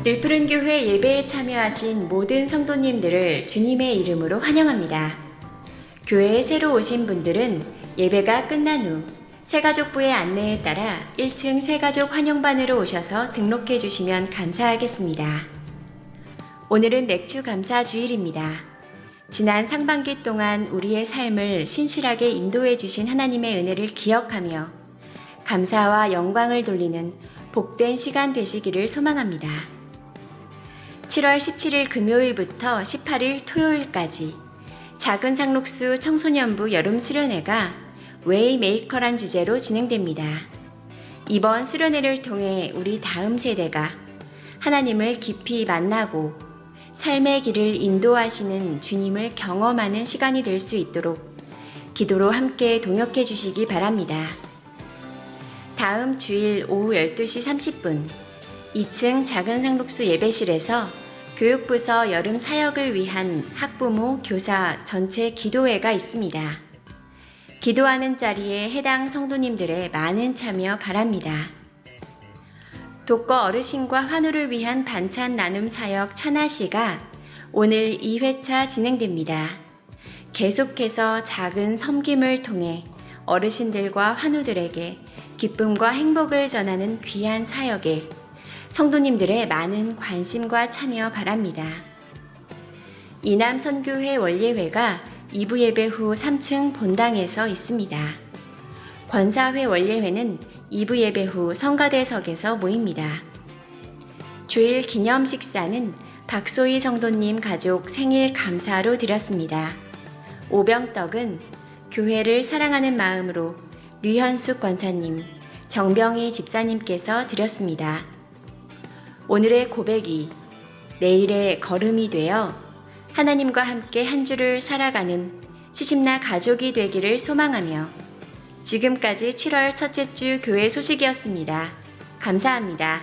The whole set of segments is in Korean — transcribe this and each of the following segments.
늘푸른교회 예배에 참여하신 모든 성도님들을 주님의 이름으로 환영합니다. 교회에 새로 오신 분들은 예배가 끝난 후 새가족부의 안내에 따라 1층 새가족 환영반으로 오셔서 등록해 주시면 감사하겠습니다. 오늘은 맥주 감사 주일입니다. 지난 상반기 동안 우리의 삶을 신실하게 인도해 주신 하나님의 은혜를 기억하며 감사와 영광을 돌리는 복된 시간 되시기를 소망합니다. 7월 17일 금요일부터 18일 토요일까지 작은 상록수 청소년부 여름 수련회가 웨이메이커란 주제로 진행됩니다. 이번 수련회를 통해 우리 다음 세대가 하나님을 깊이 만나고 삶의 길을 인도하시는 주님을 경험하는 시간이 될 수 있도록 기도로 함께 동역해 주시기 바랍니다. 다음 주일 오후 12시 30분 2층 작은 상록수 예배실에서 교육부서 여름 사역을 위한 학부모, 교사 전체 기도회가 있습니다. 기도하는 자리에 해당 성도님들의 많은 참여 바랍니다. 독거 어르신과 환우를 위한 반찬 나눔 사역 찬하시가 오늘 2회차 진행됩니다. 계속해서 작은 섬김을 통해 어르신들과 환우들에게 기쁨과 행복을 전하는 귀한 사역에 성도님들의 많은 관심과 참여 바랍니다. 이남선교회 원예회가 2부 예배 후 3층 본당에서 있습니다. 권사회 원예회는 2부 예배 후 성가대석에서 모입니다. 주일 기념 식사는 박소희 성도님 가족 생일 감사로 드렸습니다. 오병떡은 교회를 사랑하는 마음으로 류현숙 권사님, 정병희 집사님께서 드렸습니다. 오늘의 고백이 내일의 걸음이 되어 하나님과 함께 한 주를 살아가는 시집나 가족이 되기를 소망하며 지금까지 7월 첫째 주 교회 소식이었습니다. 감사합니다.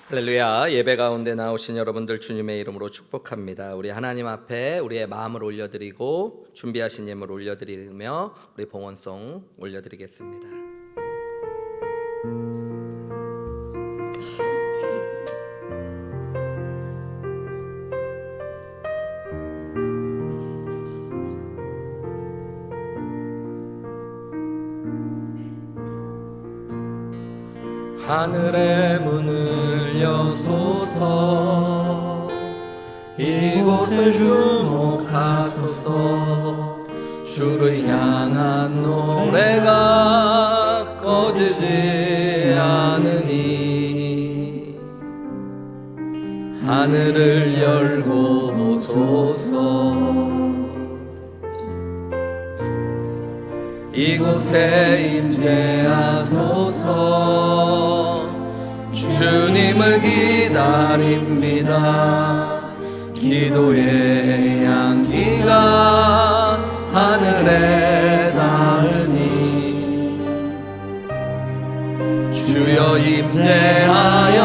할렐루야. 예배 가운데 나오신 여러분들 주님의 이름으로 축복합니다. 우리 하나님 앞에 우리의 마음을 올려드리고 준비하신 예물 올려드리며 우리 봉헌송 올려드리겠습니다. 하늘의 문을 여소서, 이곳을 주목하소서. 주를 향한 노래가 꺼지지 않으니 하늘을 열고 오소서. 이곳에 임재하소서. 주님을 기다립니다. 기도의 향기가 하늘에 닿으니 주여 임재하여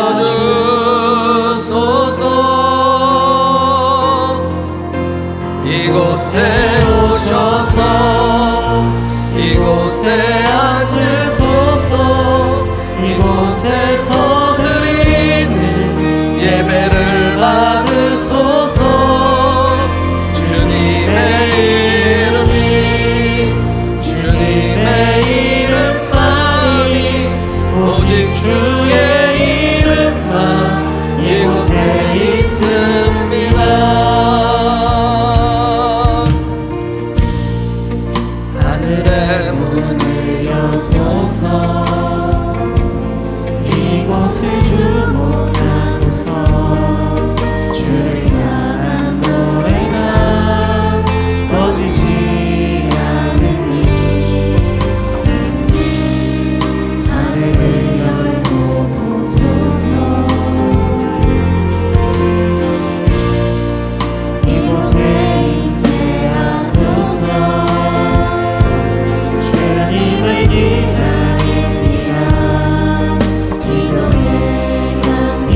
주소서. 이곳에 오셔서 이곳에 앉으소서. 이곳에서 드리는 예배를 받으소서. 주님의 이름만이 오직 주의 이름만 이곳에 있습니다. 하늘의 문을 여소서. 이곳을 주목하소서. 주를 향한 노래가 꺼지지 않으니 하늘을 열고 보소서. 이곳에 임재하소서. 주님을 기다립니다. 기도의 향기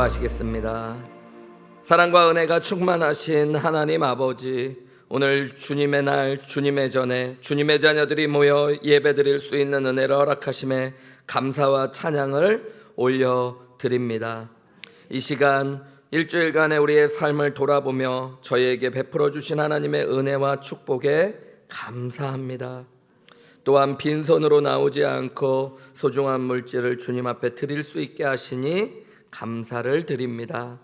기도하시겠습니다. 사랑과 은혜가 충만하신 하나님 아버지, 오늘 주님의 날, 주님의 전에 주님의 자녀들이 모여 예배드릴 수 있는 은혜를 허락하심에 감사와 찬양을 올려드립니다. 이 시간 일주일간의 우리의 삶을 돌아보며 저희에게 베풀어 주신 하나님의 은혜와 축복에 감사합니다. 또한 빈손으로 나오지 않고 소중한 물질을 주님 앞에 드릴 수 있게 하시니 감사를 드립니다.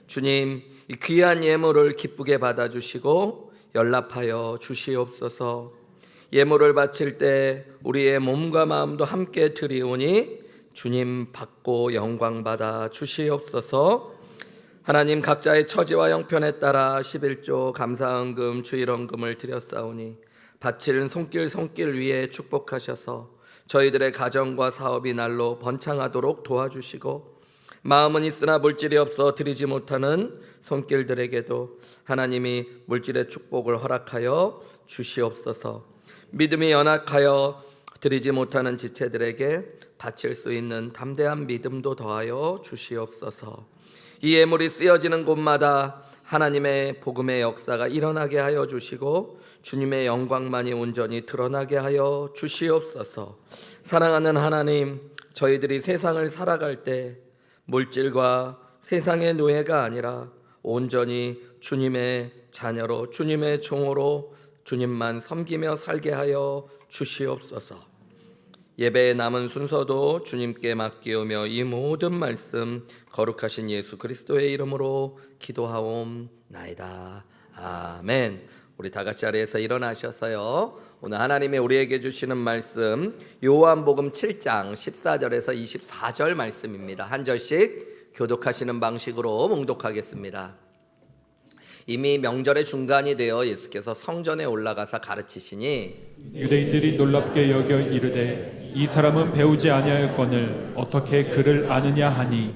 주님, 이 귀한 예물을 기쁘게 받아주시고 연락하여 주시옵소서. 예물을 바칠 때 우리의 몸과 마음도 함께 드리오니 주님 받고 영광 받아 주시옵소서. 하나님, 각자의 처지와 형편에 따라 11조 감사헌금 주일헌금을 드렸사오니 바치는 손길 위에 축복하셔서 저희들의 가정과 사업이 날로 번창하도록 도와주시고, 마음은 있으나 물질이 없어 드리지 못하는 손길들에게도 하나님이 물질의 축복을 허락하여 주시옵소서. 믿음이 연약하여 드리지 못하는 지체들에게 바칠 수 있는 담대한 믿음도 더하여 주시옵소서. 이 예물이 쓰여지는 곳마다 하나님의 복음의 역사가 일어나게 하여 주시고 주님의 영광만이 온전히 드러나게 하여 주시옵소서. 사랑하는 하나님, 저희들이 세상을 살아갈 때 물질과 세상의 노예가 아니라 온전히 주님의 자녀로, 주님의 종으로 주님만 섬기며 살게 하여 주시옵소서. 예배의 남은 순서도 주님께 맡기오며 이 모든 말씀 거룩하신 예수 그리스도의 이름으로 기도하옵나이다. 아멘. 우리 다 같이 자리에서 일어나셔서요, 오늘 하나님이 우리에게 주시는 말씀 요한복음 7장 14절에서 24절 말씀입니다. 한 절씩 교독하시는 방식으로 봉독하겠습니다. 이미 명절의 중간이 되어 예수께서 성전에 올라가사 가르치시니 유대인들이 놀랍게 여겨 이르되 이 사람은 배우지 아니하였거늘 어떻게 그를 아느냐 하니,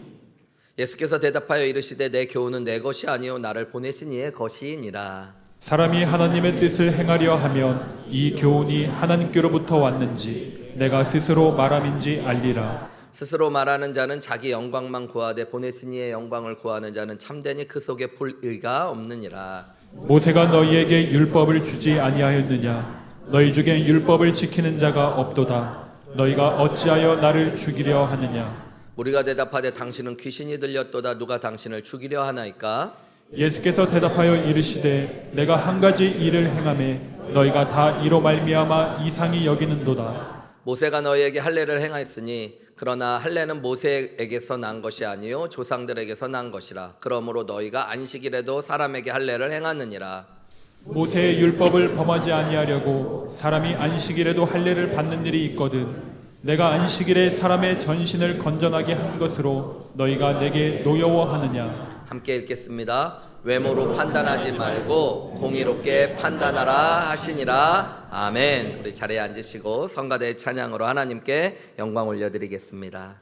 예수께서 대답하여 이르시되 내 교훈은 내 것이 아니요 나를 보내신 이의 것이니라. 사람이 하나님의 뜻을 행하려 하면 이 교훈이 하나님께로부터 왔는지 내가 스스로 말함인지 알리라. 스스로 말하는 자는 자기 영광만 구하되 보내신 이의 영광을 구하는 자는 참되니 그 속에 불의가 없느니라. 모세가 너희에게 율법을 주지 아니하였느냐? 너희 중에 율법을 지키는 자가 없도다. 너희가 어찌하여 나를 죽이려 하느냐? 우리가 대답하되 당신은 귀신이 들렸도다. 누가 당신을 죽이려 하나이까? 예수께서 대답하여 이르시되 내가 한 가지 일을 행하매 너희가 다 이로 말미암아 이상히 여기는도다. 모세가 너희에게 할례를 행하였으니 그러나 할례는 모세에게서 난 것이 아니요 조상들에게서 난 것이라. 그러므로 너희가 안식일에도 사람에게 할례를 행하느니라. 모세의 율법을 범하지 아니하려고 사람이 안식일에도 할례를 받는 일이 있거든 내가 안식일에 사람의 전신을 건전하게 한 것으로 너희가 내게 노여워하느냐? 함께 읽겠습니다. 외모로 판단하지 말고 공의롭게 판단하라 하시니라. 아멘. 우리 자리에 앉으시고 성가대의 찬양으로 하나님께 영광 올려드리겠습니다.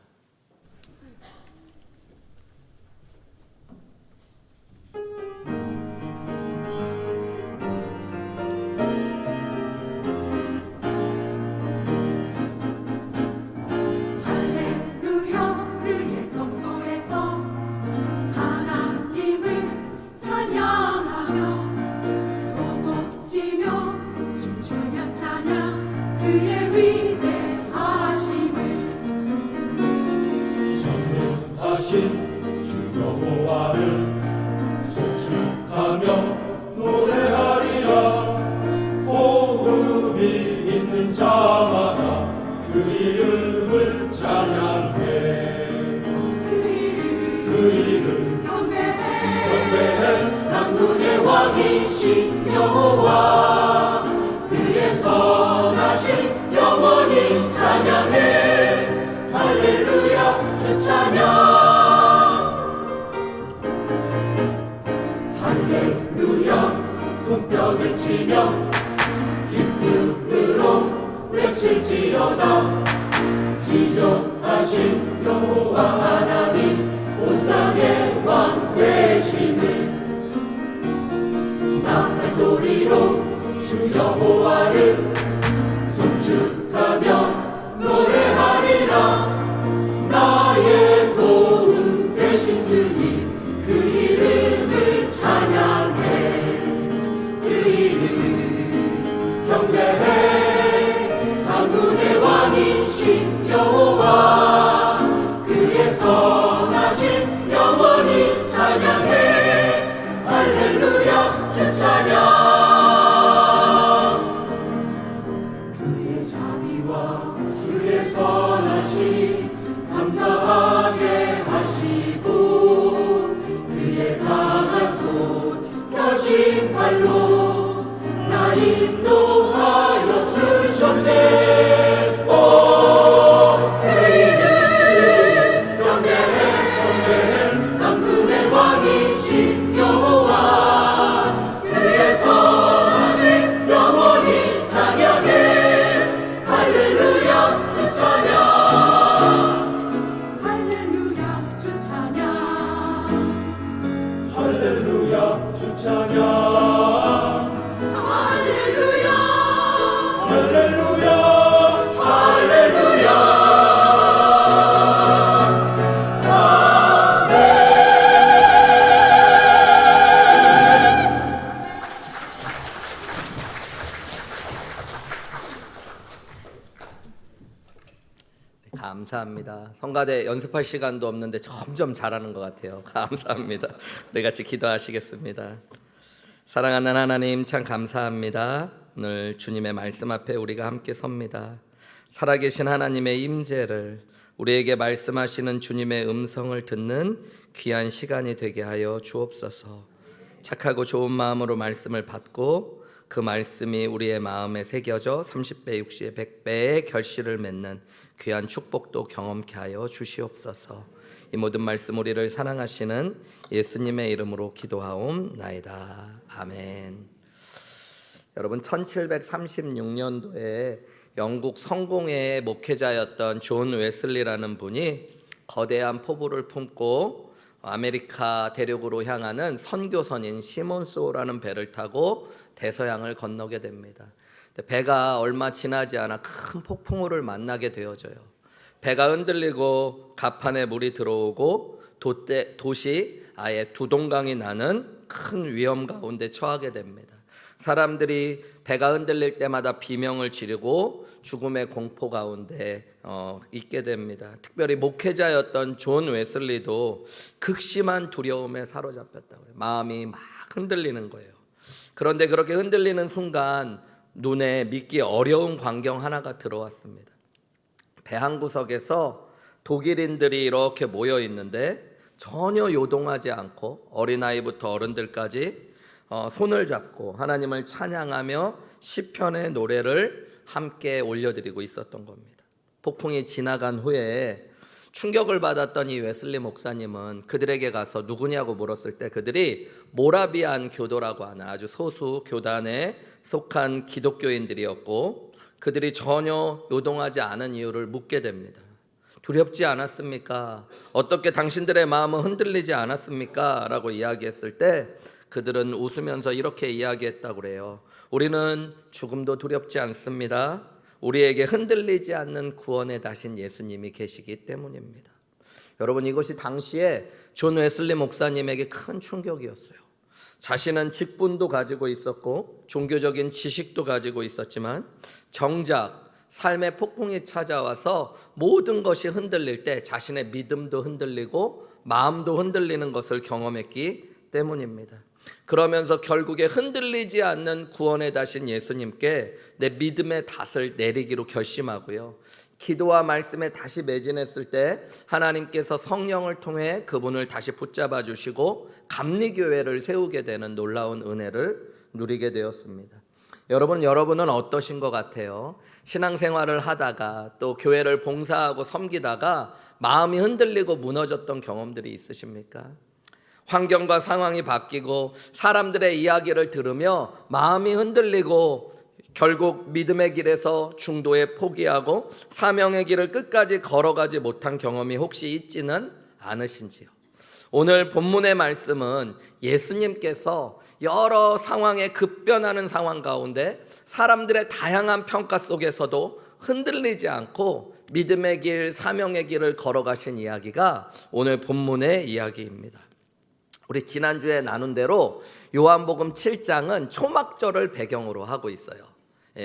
할렐루야 그의 성소에서 하나님을 찬양하며 소곡치며 춤추며 찬양 그의 위대하심을 전능하신 주 여호와를 송축하며 노래하리라. 호흡이 있는 자마다 그 이름을 찬양해. 그 이름 경배해 만군의 왕이신 여호와. 그의 선하심 영원히 찬양해. 할렐루야 주 찬양. 할렐루야 손뼉을 치며 기쁨으로 외칠지어다. 지존하신 여호와 하나님 온 땅의 왕 되심을. 나팔 소리로 주 여호와를 송축하며 노래하리라. 나의 도움 되신 주 그의 선하심 감사하게 하시고 그의 강한 손 펴신 발로 날 인도하여 주셨네. 오 그이는 경배해 만군의 왕이신 여호와 그의 선하심 영원히 찬양해. 할렐루야 주 찬양. 할렐루야 주 찬양. 할렐루야 주 찬양. 할렐루야. 할렐루야 할렐루야. 감사합니다. 성가대 연습할 시간도 없는데 점점 잘하는 것 같아요. 감사합니다. 우리 같이 기도하시겠습니다. 사랑하는 하나님, 참 감사합니다. 오늘 주님의 말씀 앞에 우리가 함께 섭니다. 살아계신 하나님의 임재를, 우리에게 말씀하시는 주님의 음성을 듣는 귀한 시간이 되게 하여 주옵소서. 착하고 좋은 마음으로 말씀을 받고 그 말씀이 우리의 마음에 새겨져 30배, 60배, 100배의 결실을 맺는 귀한 축복도 경험케 하여 주시옵소서. 이 모든 말씀 우리를 사랑하시는 예수님의 이름으로 기도하옵나이다. 아멘. 여러분, 1736년도에 영국 성공회의 목회자였던 존 웨슬리라는 분이 거대한 포부를 품고 아메리카 대륙으로 향하는 선교선인 시몬스호라는 배를 타고 대서양을 건너게 됩니다. 배가 얼마 지나지 않아 큰 폭풍우를 만나게 되어져요. 배가 흔들리고 갑판에 물이 들어오고 도시 아예 두동강이 나는 큰 위험 가운데 처하게 됩니다. 사람들이 배가 흔들릴 때마다 비명을 지르고 죽음의 공포 가운데 있게 됩니다. 특별히 목회자였던 존 웨슬리도 극심한 두려움에 사로잡혔다고 해요. 마음이 막 흔들리는 거예요. 그런데 그렇게 흔들리는 순간 눈에 믿기 어려운 광경 하나가 들어왔습니다. 배 한 구석에서 독일인들이 이렇게 모여 있는데 전혀 요동하지 않고 어린아이부터 어른들까지 손을 잡고 하나님을 찬양하며 시편의 노래를 함께 올려드리고 있었던 겁니다. 폭풍이 지나간 후에 충격을 받았던 이 웨슬리 목사님은 그들에게 가서 누구냐고 물었을 때 그들이 모라비안 교도라고 하는 아주 소수 교단에 속한 기독교인들이었고 그들이 전혀 요동하지 않은 이유를 묻게 됩니다. 두렵지 않았습니까? 어떻게 당신들의 마음은 흔들리지 않았습니까? 라고 이야기했을 때 그들은 웃으면서 이렇게 이야기했다고 그래요. 우리는 죽음도 두렵지 않습니다. 우리에게 흔들리지 않는 구원의 다신 예수님이 계시기 때문입니다. 여러분, 이것이 당시에 존 웨슬리 목사님에게 큰 충격이었어요. 자신은 직분도 가지고 있었고 종교적인 지식도 가지고 있었지만 정작 삶의 폭풍이 찾아와서 모든 것이 흔들릴 때 자신의 믿음도 흔들리고 마음도 흔들리는 것을 경험했기 때문입니다. 그러면서 결국에 흔들리지 않는 구원에 다신 예수님께 내 믿음의 닷을 내리기로 결심하고요. 기도와 말씀에 다시 매진했을 때 하나님께서 성령을 통해 그분을 다시 붙잡아 주시고 감리교회를 세우게 되는 놀라운 은혜를 누리게 되었습니다. 여러분은 어떠신 것 같아요? 신앙생활을 하다가 또 교회를 봉사하고 섬기다가 마음이 흔들리고 무너졌던 경험들이 있으십니까? 환경과 상황이 바뀌고 사람들의 이야기를 들으며 마음이 흔들리고 결국 믿음의 길에서 중도에 포기하고 사명의 길을 끝까지 걸어가지 못한 경험이 혹시 있지는 않으신지요? 오늘 본문의 말씀은 예수님께서 여러 상황에 급변하는 상황 가운데 사람들의 다양한 평가 속에서도 흔들리지 않고 믿음의 길, 사명의 길을 걸어가신 이야기가 오늘 본문의 이야기입니다. 우리 지난주에 나눈 대로 요한복음 7장은 초막절을 배경으로 하고 있어요.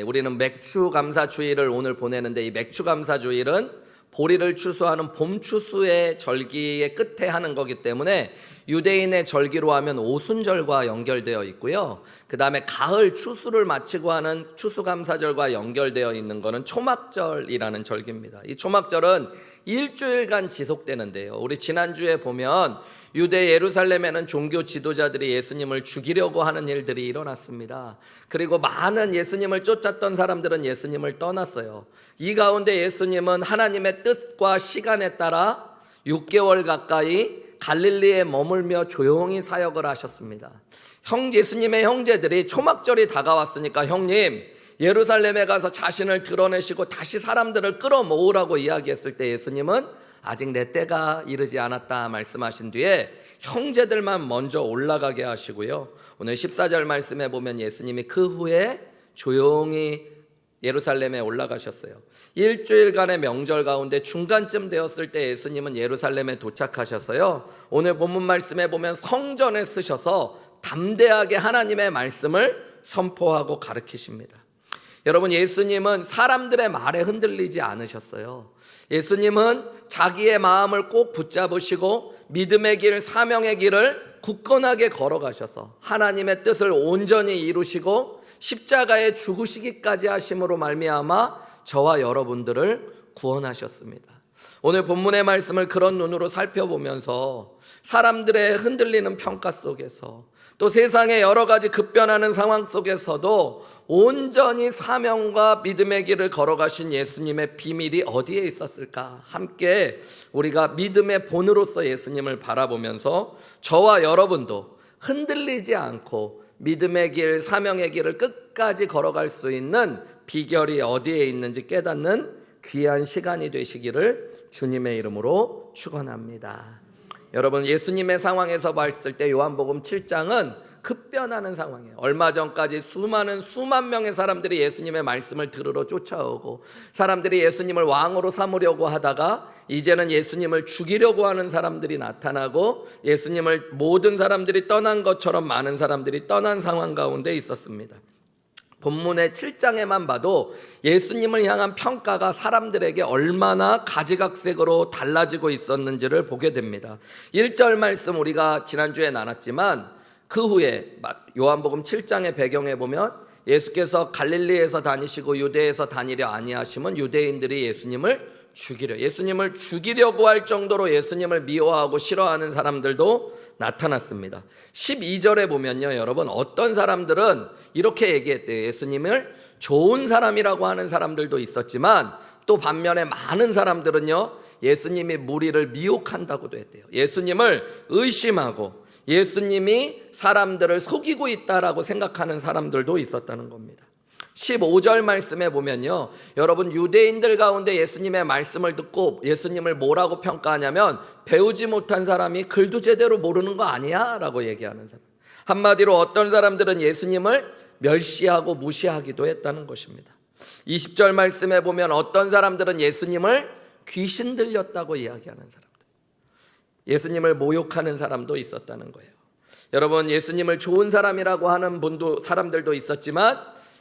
우리는 맥추감사주일을 오늘 보내는데 이 맥추감사주일은 보리를 추수하는 봄추수의 절기의 끝에 하는 거기 때문에 유대인의 절기로 하면 오순절과 연결되어 있고요. 그 다음에 가을 추수를 마치고 하는 추수감사절과 연결되어 있는 것은 초막절이라는 절기입니다. 이 초막절은 일주일간 지속되는데요. 우리 지난주에 보면 유대 예루살렘에는 종교 지도자들이 예수님을 죽이려고 하는 일들이 일어났습니다. 그리고 많은 예수님을 쫓았던 사람들은 예수님을 떠났어요. 이 가운데 예수님은 하나님의 뜻과 시간에 따라 6개월 가까이 갈릴리에 머물며 조용히 사역을 하셨습니다. 예수님의 형제들이 초막절이 다가왔으니까 형님 예루살렘에 가서 자신을 드러내시고 다시 사람들을 끌어모으라고 이야기했을 때 예수님은 아직 내 때가 이르지 않았다 말씀하신 뒤에 형제들만 먼저 올라가게 하시고요. 오늘 14절 말씀에 보면 예수님이 그 후에 조용히 예루살렘에 올라가셨어요. 일주일간의 명절 가운데 중간쯤 되었을 때 예수님은 예루살렘에 도착하셔서요. 오늘 본문 말씀에 보면 성전에 쓰셔서 담대하게 하나님의 말씀을 선포하고 가르치십니다. 여러분, 예수님은 사람들의 말에 흔들리지 않으셨어요. 예수님은 자기의 마음을 꼭 붙잡으시고 믿음의 길, 사명의 길을 굳건하게 걸어가셔서 하나님의 뜻을 온전히 이루시고 십자가에 죽으시기까지 하심으로 말미암아 저와 여러분들을 구원하셨습니다. 오늘 본문의 말씀을 그런 눈으로 살펴보면서 사람들의 흔들리는 평가 속에서 또 세상의 여러 가지 급변하는 상황 속에서도 온전히 사명과 믿음의 길을 걸어가신 예수님의 비밀이 어디에 있었을까? 함께 우리가 믿음의 본으로서 예수님을 바라보면서 저와 여러분도 흔들리지 않고 믿음의 길, 사명의 길을 끝까지 걸어갈 수 있는 비결이 어디에 있는지 깨닫는 귀한 시간이 되시기를 주님의 이름으로 축원합니다. 여러분, 예수님의 상황에서 봤을 때 요한복음 7장은 급변하는 상황이에요. 얼마 전까지 수만 명의 사람들이 예수님의 말씀을 들으러 쫓아오고 사람들이 예수님을 왕으로 삼으려고 하다가 이제는 예수님을 죽이려고 하는 사람들이 나타나고 예수님을 모든 사람들이 떠난 것처럼 많은 사람들이 떠난 상황 가운데 있었습니다. 본문의 7장에만 봐도 예수님을 향한 평가가 사람들에게 얼마나 가지각색으로 달라지고 있었는지를 보게 됩니다. 1절 말씀 우리가 지난주에 나눴지만 그 후에 요한복음 7장의 배경에 보면 예수께서 갈릴리에서 다니시고 유대에서 다니려 아니하시면 유대인들이 예수님을 죽이려고 할 정도로 예수님을 미워하고 싫어하는 사람들도 나타났습니다. 12절에 보면요, 여러분, 어떤 사람들은 이렇게 얘기했대요. 예수님을 좋은 사람이라고 하는 사람들도 있었지만 또 반면에 많은 사람들은요, 예수님이 무리를 미혹한다고도 했대요. 예수님을 의심하고 예수님이 사람들을 속이고 있다라고 생각하는 사람들도 있었다는 겁니다. 15절 말씀에 보면요, 여러분, 유대인들 가운데 예수님의 말씀을 듣고 예수님을 뭐라고 평가하냐면 배우지 못한 사람이 글도 제대로 모르는 거 아니야? 라고 얘기하는 사람. 한마디로 어떤 사람들은 예수님을 멸시하고 무시하기도 했다는 것입니다. 20절 말씀에 보면 어떤 사람들은 예수님을 귀신 들렸다고 이야기하는 사람들, 예수님을 모욕하는 사람도 있었다는 거예요. 여러분, 예수님을 좋은 사람이라고 하는 사람들도 있었지만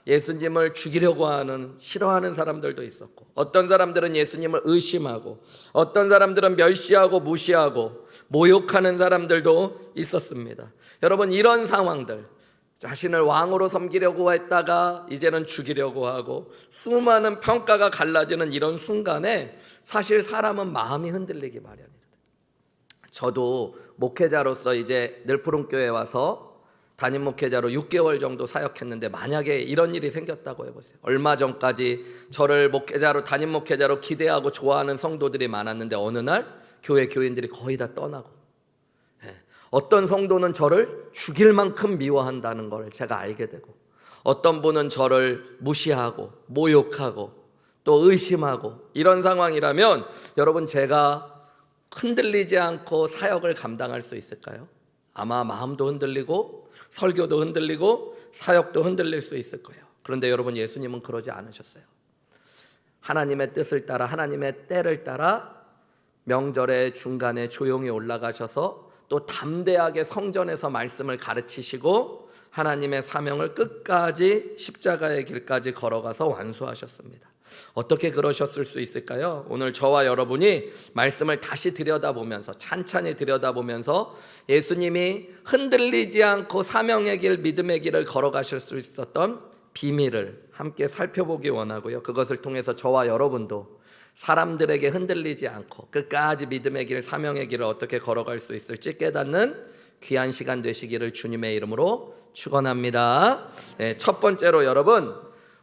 예수님을 죽이려고 하는, 싫어하는 사람들도 있었고, 어떤 사람들은 예수님을 의심하고, 어떤 사람들은 멸시하고 무시하고 모욕하는 사람들도 있었습니다. 여러분, 이런 상황들, 자신을 왕으로 섬기려고 했다가 이제는 죽이려고 하고 수많은 평가가 갈라지는 이런 순간에 사실 사람은 마음이 흔들리기 마련이거든요. 저도 목회자로서 이제 늘푸른교회에 와서 담임 목회자로 6개월 정도 사역했는데 만약에 이런 일이 생겼다고 해보세요. 얼마 전까지 저를 담임 목회자로 기대하고 좋아하는 성도들이 많았는데 어느 날 교회 교인들이 거의 다 떠나고, 어떤 성도는 저를 죽일 만큼 미워한다는 걸 제가 알게 되고, 어떤 분은 저를 무시하고 모욕하고 또 의심하고, 이런 상황이라면 여러분, 제가 흔들리지 않고 사역을 감당할 수 있을까요? 아마 마음도 흔들리고 설교도 흔들리고 사역도 흔들릴 수 있을 거예요. 그런데 여러분, 예수님은 그러지 않으셨어요. 하나님의 뜻을 따라, 하나님의 때를 따라 명절의 중간에 조용히 올라가셔서 또 담대하게 성전에서 말씀을 가르치시고 하나님의 사명을 끝까지 십자가의 길까지 걸어가서 완수하셨습니다. 어떻게 그러셨을 수 있을까요? 오늘 저와 여러분이 말씀을 다시 들여다보면서 찬찬히 들여다보면서 예수님이 흔들리지 않고 사명의 길, 믿음의 길을 걸어가실 수 있었던 비밀을 함께 살펴보기 원하고요. 그것을 통해서 저와 여러분도 사람들에게 흔들리지 않고 끝까지 믿음의 길, 사명의 길을 어떻게 걸어갈 수 있을지 깨닫는 귀한 시간 되시기를 주님의 이름으로 축원합니다. 네, 첫 번째로 여러분,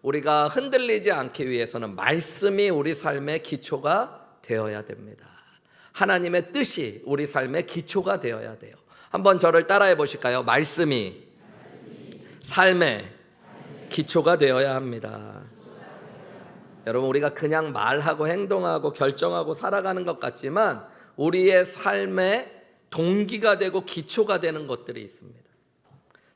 우리가 흔들리지 않기 위해서는 말씀이 우리 삶의 기초가 되어야 됩니다. 하나님의 뜻이 우리 삶의 기초가 되어야 돼요. 한번 저를 따라해 보실까요? 말씀이 삶의 기초가 되어야 합니다. 여러분, 우리가 그냥 말하고 행동하고 결정하고 살아가는 것 같지만 우리의 삶의 동기가 되고 기초가 되는 것들이 있습니다.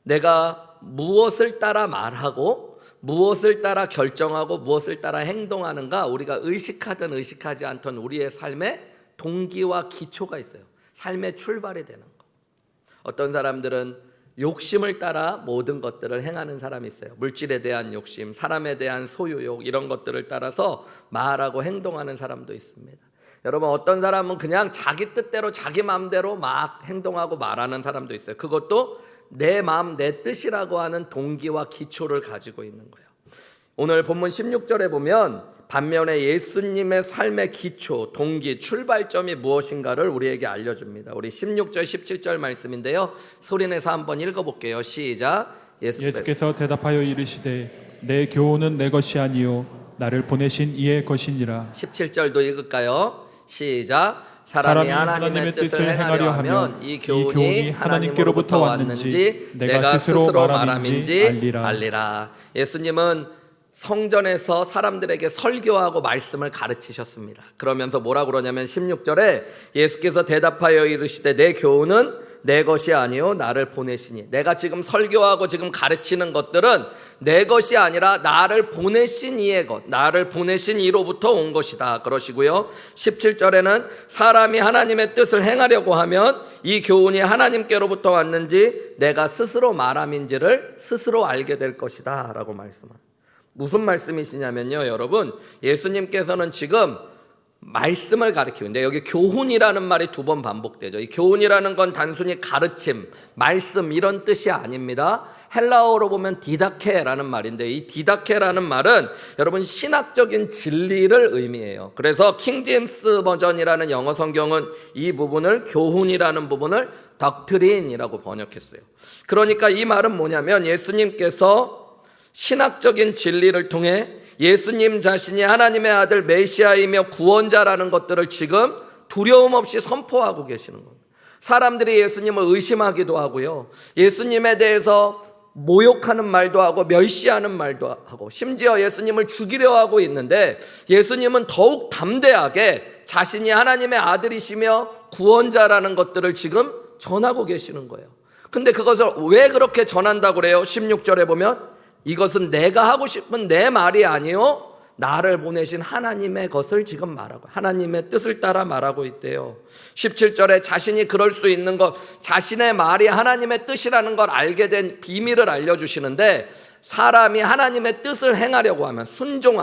내가 무엇을 따라 말하고 무엇을 따라 결정하고 무엇을 따라 행동하는가, 우리가 의식하든 의식하지 않던 우리의 삶의 동기와 기초가 있어요. 삶의 출발이 되는 거. 어떤 사람들은 욕심을 따라 모든 것들을 행하는 사람이 있어요. 물질에 대한 욕심, 사람에 대한 소유욕, 이런 것들을 따라서 말하고 행동하는 사람도 있습니다. 여러분, 어떤 사람은 그냥 자기 뜻대로 자기 마음대로 막 행동하고 말하는 사람도 있어요. 그것도 내 마음, 내 뜻이라고 하는 동기와 기초를 가지고 있는 거예요. 오늘 본문 16절에 보면 반면에 예수님의 삶의 기초, 동기, 출발점이 무엇인가를 우리에게 알려줍니다. 우리 16절, 17절 말씀인데요. 소리내서 한번 읽어볼게요. 시작. 예수께서 대답하여 이르시되 내 교훈은 내 것이 아니요 나를 보내신 이의 것이니라. 17절도 읽을까요? 시작. 사람이 하나님의 뜻을 행하려 하면 이 교훈이 하나님께로부터 왔는지 내가 스스로 말함인지 알리라. 예수님은 성전에서 사람들에게 설교하고 말씀을 가르치셨습니다. 그러면서 뭐라 그러냐면 16절에 예수께서 대답하여 이르시되 내 교훈은 내 것이 아니요 나를 보내시니. 내가 지금 설교하고 지금 가르치는 것들은 내 것이 아니라 나를 보내신 이의 것, 나를 보내신 이로부터 온 것이다 그러시고요. 17절에는 사람이 하나님의 뜻을 행하려고 하면 이 교훈이 하나님께로부터 왔는지 내가 스스로 말함인지를 스스로 알게 될 것이다 라고 말씀합니다. 무슨 말씀이시냐면요, 여러분, 예수님께서는 지금 말씀을 가르치고 있는데 여기 교훈이라는 말이 2번 반복되죠. 이 교훈이라는 건 단순히 가르침, 말씀 이런 뜻이 아닙니다. 헬라어로 보면 디다케라는 말인데 이 디다케라는 말은 여러분 신학적인 진리를 의미해요. 그래서 킹제임스 버전이라는 영어 성경은 이 부분을 교훈이라는 부분을 덕트린이라고 번역했어요. 그러니까 이 말은 뭐냐면 예수님께서 신학적인 진리를 통해 예수님 자신이 하나님의 아들 메시아이며 구원자라는 것들을 지금 두려움 없이 선포하고 계시는 겁니다. 사람들이 예수님을 의심하기도 하고요, 예수님에 대해서 모욕하는 말도 하고 멸시하는 말도 하고 심지어 예수님을 죽이려 하고 있는데 예수님은 더욱 담대하게 자신이 하나님의 아들이시며 구원자라는 것들을 지금 전하고 계시는 거예요. 근데 그것을 왜 그렇게 전한다고 그래요? 16절에 보면 이것은 내가 하고 싶은 내 말이 아니요 나를 보내신 하나님의 것을 지금 말하고 하나님의 뜻을 따라 말하고 있대요. 17절에 자신이 그럴 수 있는 것, 자신의 말이 하나님의 뜻이라는 걸 알게 된 비밀을 알려주시는데, 사람이 하나님의 뜻을 행하려고 하면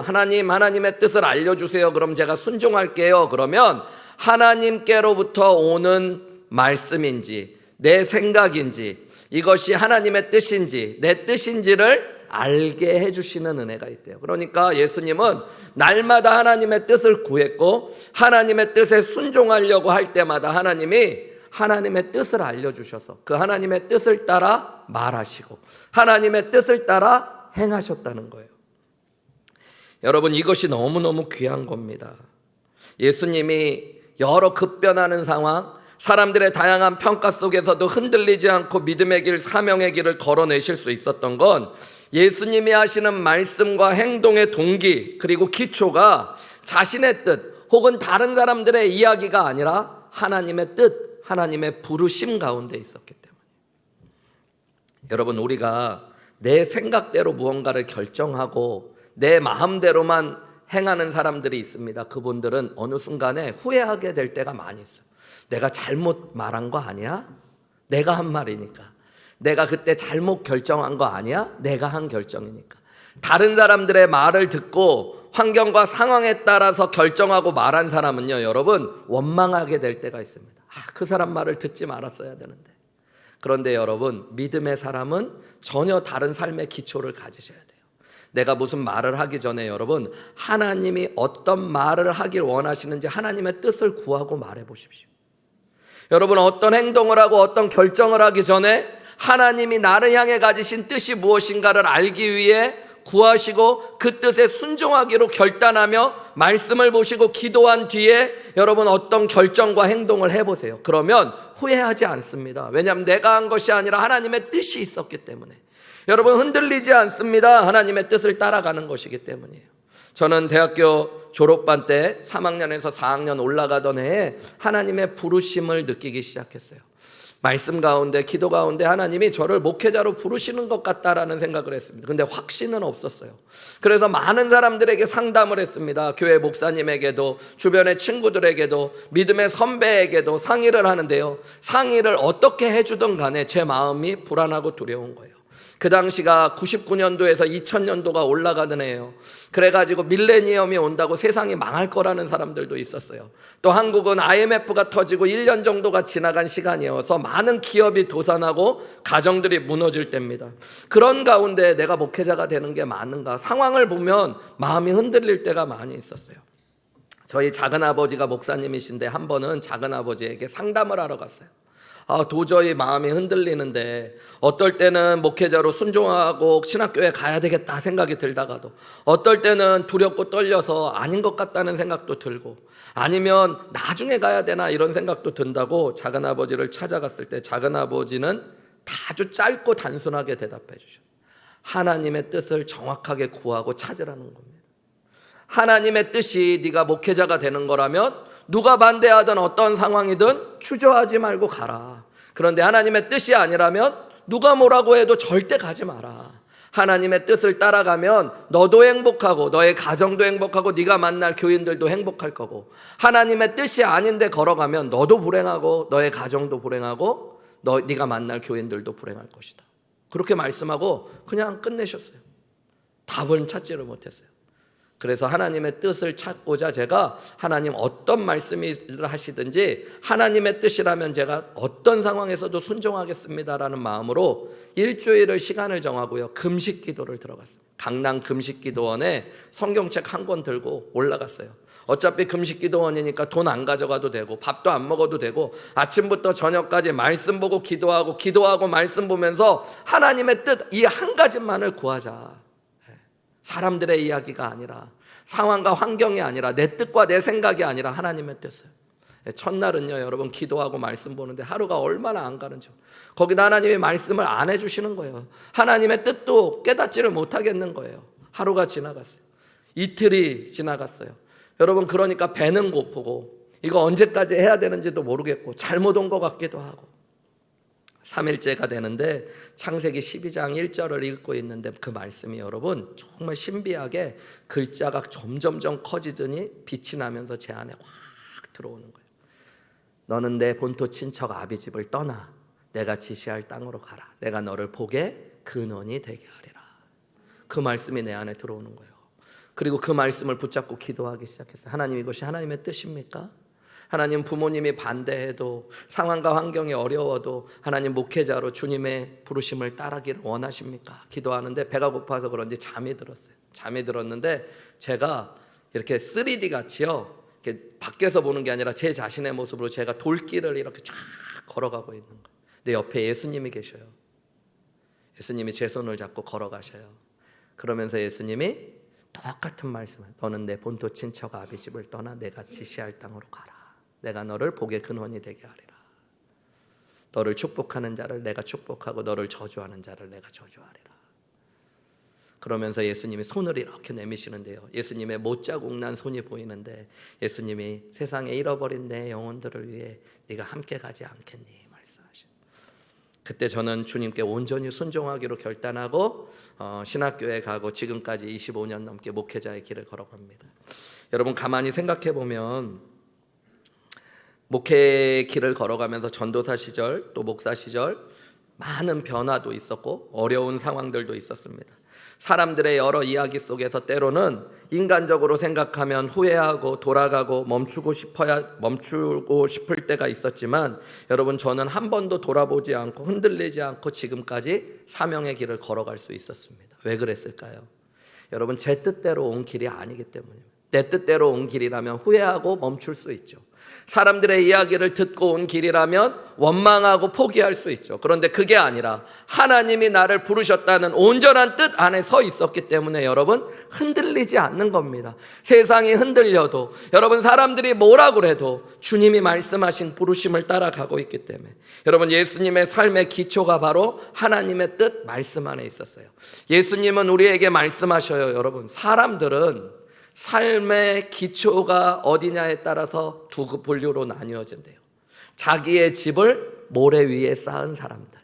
하나님의 뜻을 알려주세요. 그럼 제가 순종할게요. 그러면 하나님께로부터 오는 말씀인지 내 생각인지 이것이 하나님의 뜻인지 내 뜻인지를 알게 해주시는 은혜가 있대요. 그러니까 예수님은 날마다 하나님의 뜻을 구했고 하나님의 뜻에 순종하려고 할 때마다 하나님이 하나님의 뜻을 알려주셔서 그 하나님의 뜻을 따라 말하시고 하나님의 뜻을 따라 행하셨다는 거예요. 여러분, 이것이 너무너무 귀한 겁니다. 예수님이 여러 급변하는 상황, 사람들의 다양한 평가 속에서도 흔들리지 않고 믿음의 길, 사명의 길을 걸어내실 수 있었던 건 예수님이 하시는 말씀과 행동의 동기 그리고 기초가 자신의 뜻 혹은 다른 사람들의 이야기가 아니라 하나님의 뜻, 하나님의 부르심 가운데 있었기 때문에. 여러분, 우리가 내 생각대로 무언가를 결정하고 내 마음대로만 행하는 사람들이 있습니다. 그분들은 어느 순간에 후회하게 될 때가 많이 있어요. 내가 잘못 말한 거 아니야? 내가 한 말이니까. 내가 그때 잘못 결정한 거 아니야? 내가 한 결정이니까. 다른 사람들의 말을 듣고 환경과 상황에 따라서 결정하고 말한 사람은요, 여러분, 원망하게 될 때가 있습니다. 그 사람 말을 듣지 말았어야 되는데. 그런데 여러분, 믿음의 사람은 전혀 다른 삶의 기초를 가지셔야 돼요. 내가 무슨 말을 하기 전에 여러분, 하나님이 어떤 말을 하길 원하시는지 하나님의 뜻을 구하고 말해 보십시오. 여러분, 어떤 행동을 하고 어떤 결정을 하기 전에 하나님이 나를 향해 가지신 뜻이 무엇인가를 알기 위해 구하시고 그 뜻에 순종하기로 결단하며 말씀을 보시고 기도한 뒤에 여러분 어떤 결정과 행동을 해보세요. 그러면 후회하지 않습니다. 왜냐하면 내가 한 것이 아니라 하나님의 뜻이 있었기 때문에. 여러분, 흔들리지 않습니다. 하나님의 뜻을 따라가는 것이기 때문이에요. 저는 대학교 졸업반 때 3학년에서 4학년 올라가던 해에 하나님의 부르심을 느끼기 시작했어요. 말씀 가운데, 기도 가운데 하나님이 저를 목회자로 부르시는 것 같다라는 생각을 했습니다. 근데 확신은 없었어요. 그래서 많은 사람들에게 상담을 했습니다. 교회 목사님에게도, 주변의 친구들에게도, 믿음의 선배에게도 상의를 하는데요, 상의를 어떻게 해주든 간에 제 마음이 불안하고 두려운 거예요. 그 당시가 99년도에서 2000년도가 올라가던 해예요. 그래가지고 밀레니엄이 온다고 세상이 망할 거라는 사람들도 있었어요. 또 한국은 IMF가 터지고 1년 정도가 지나간 시간이어서 많은 기업이 도산하고 가정들이 무너질 때입니다. 그런 가운데 내가 목회자가 되는 게 맞는가, 상황을 보면 마음이 흔들릴 때가 많이 있었어요. 저희 작은아버지가 목사님이신데 한 번은 작은아버지에게 상담을 하러 갔어요. 도저히 마음이 흔들리는데, 어떨 때는 목회자로 순종하고 신학교에 가야 되겠다 생각이 들다가도, 어떨 때는 두렵고 떨려서 아닌 것 같다는 생각도 들고, 아니면 나중에 가야 되나 이런 생각도 든다고 작은아버지를 찾아갔을 때 작은아버지는 아주 짧고 단순하게 대답해 주셨어요. 하나님의 뜻을 정확하게 구하고 찾으라는 겁니다. 하나님의 뜻이 네가 목회자가 되는 거라면 누가 반대하든 어떤 상황이든 주저하지 말고 가라. 그런데 하나님의 뜻이 아니라면 누가 뭐라고 해도 절대 가지 마라. 하나님의 뜻을 따라가면 너도 행복하고 너의 가정도 행복하고 네가 만날 교인들도 행복할 거고, 하나님의 뜻이 아닌데 걸어가면 너도 불행하고 너의 가정도 불행하고 네가 만날 교인들도 불행할 것이다. 그렇게 말씀하고 그냥 끝내셨어요. 답은 찾지를 못했어요. 그래서 하나님의 뜻을 찾고자 제가 하나님 어떤 말씀을 하시든지 하나님의 뜻이라면 제가 어떤 상황에서도 순종하겠습니다라는 마음으로 일주일을 시간을 정하고요, 금식 기도를 들어갔어요. 강남 금식기도원에 성경책 한 권 들고 올라갔어요. 어차피 금식기도원이니까 돈 안 가져가도 되고 밥도 안 먹어도 되고 아침부터 저녁까지 말씀 보고 기도하고 말씀 보면서 하나님의 뜻 이 한 가지만을 구하자. 사람들의 이야기가 아니라, 상황과 환경이 아니라, 내 뜻과 내 생각이 아니라 하나님의 뜻을. 첫날은요 여러분, 기도하고 말씀 보는데 하루가 얼마나 안 가는지, 거기다 하나님이 말씀을 안 해주시는 거예요. 하나님의 뜻도 깨닫지를 못하겠는 거예요. 하루가 지나갔어요. 이틀이 지나갔어요. 여러분, 그러니까 배는 고프고 이거 언제까지 해야 되는지도 모르겠고 잘못 온 것 같기도 하고, 3일째가 되는데 창세기 12장 1절을 읽고 있는데 그 말씀이 여러분 정말 신비하게 글자가 점점점 커지더니 빛이 나면서 제 안에 확 들어오는 거예요. 너는 내 본토 친척 아비 집을 떠나 내가 지시할 땅으로 가라. 내가 너를 복의 근원이 되게 하리라. 그 말씀이 내 안에 들어오는 거예요. 그리고 그 말씀을 붙잡고 기도하기 시작했어요. 하나님, 이것이 하나님의 뜻입니까? 하나님, 부모님이 반대해도, 상황과 환경이 어려워도 하나님 목회자로 주님의 부르심을 따르기를 원하십니까? 기도하는데 배가 고파서 그런지 잠이 들었어요. 잠이 들었는데 제가 이렇게 3D 같이요, 이렇게 밖에서 보는 게 아니라 제 자신의 모습으로 제가 돌길을 이렇게 쫙 걸어가고 있는 거예요. 근데 옆에 예수님이 계셔요. 예수님이 제 손을 잡고 걸어가셔요. 그러면서 예수님이 똑같은 말씀을, 너는 내 본토 친척 아비 집을 떠나 내가 지시할 땅으로 가라. 내가 너를 복의 근원이 되게 하리라. 너를 축복하는 자를 내가 축복하고 너를 저주하는 자를 내가 저주하리라. 그러면서 예수님이 손을 이렇게 내미시는데요, 예수님의 못자국 난 손이 보이는데 예수님이 세상에 잃어버린 내 영혼들을 위해 네가 함께 가지 않겠니 말씀하셔요. 그때 저는 주님께 온전히 순종하기로 결단하고 신학교에 가고 지금까지 25년 넘게 목회자의 길을 걸어갑니다. 여러분, 가만히 생각해 보면 목회의 길을 걸어가면서 전도사 시절 또 목사 시절 많은 변화도 있었고 어려운 상황들도 있었습니다. 사람들의 여러 이야기 속에서 때로는 인간적으로 생각하면 후회하고 돌아가고 멈추고 싶을 때가 있었지만 여러분, 저는 한 번도 돌아보지 않고 흔들리지 않고 지금까지 사명의 길을 걸어갈 수 있었습니다. 왜 그랬을까요? 여러분, 제 뜻대로 온 길이 아니기 때문입니다. 내 뜻대로 온 길이라면 후회하고 멈출 수 있죠. 사람들의 이야기를 듣고 온 길이라면 원망하고 포기할 수 있죠. 그런데 그게 아니라 하나님이 나를 부르셨다는 온전한 뜻 안에 서 있었기 때문에 여러분, 흔들리지 않는 겁니다. 세상이 흔들려도, 여러분 사람들이 뭐라 그래도 주님이 말씀하신 부르심을 따라가고 있기 때문에 여러분, 예수님의 삶의 기초가 바로 하나님의 뜻 말씀 안에 있었어요. 예수님은 우리에게 말씀하셔요. 여러분, 사람들은 삶의 기초가 어디냐에 따라서 두 분류로 나뉘어진대요. 자기의 집을 모래 위에 쌓은 사람들,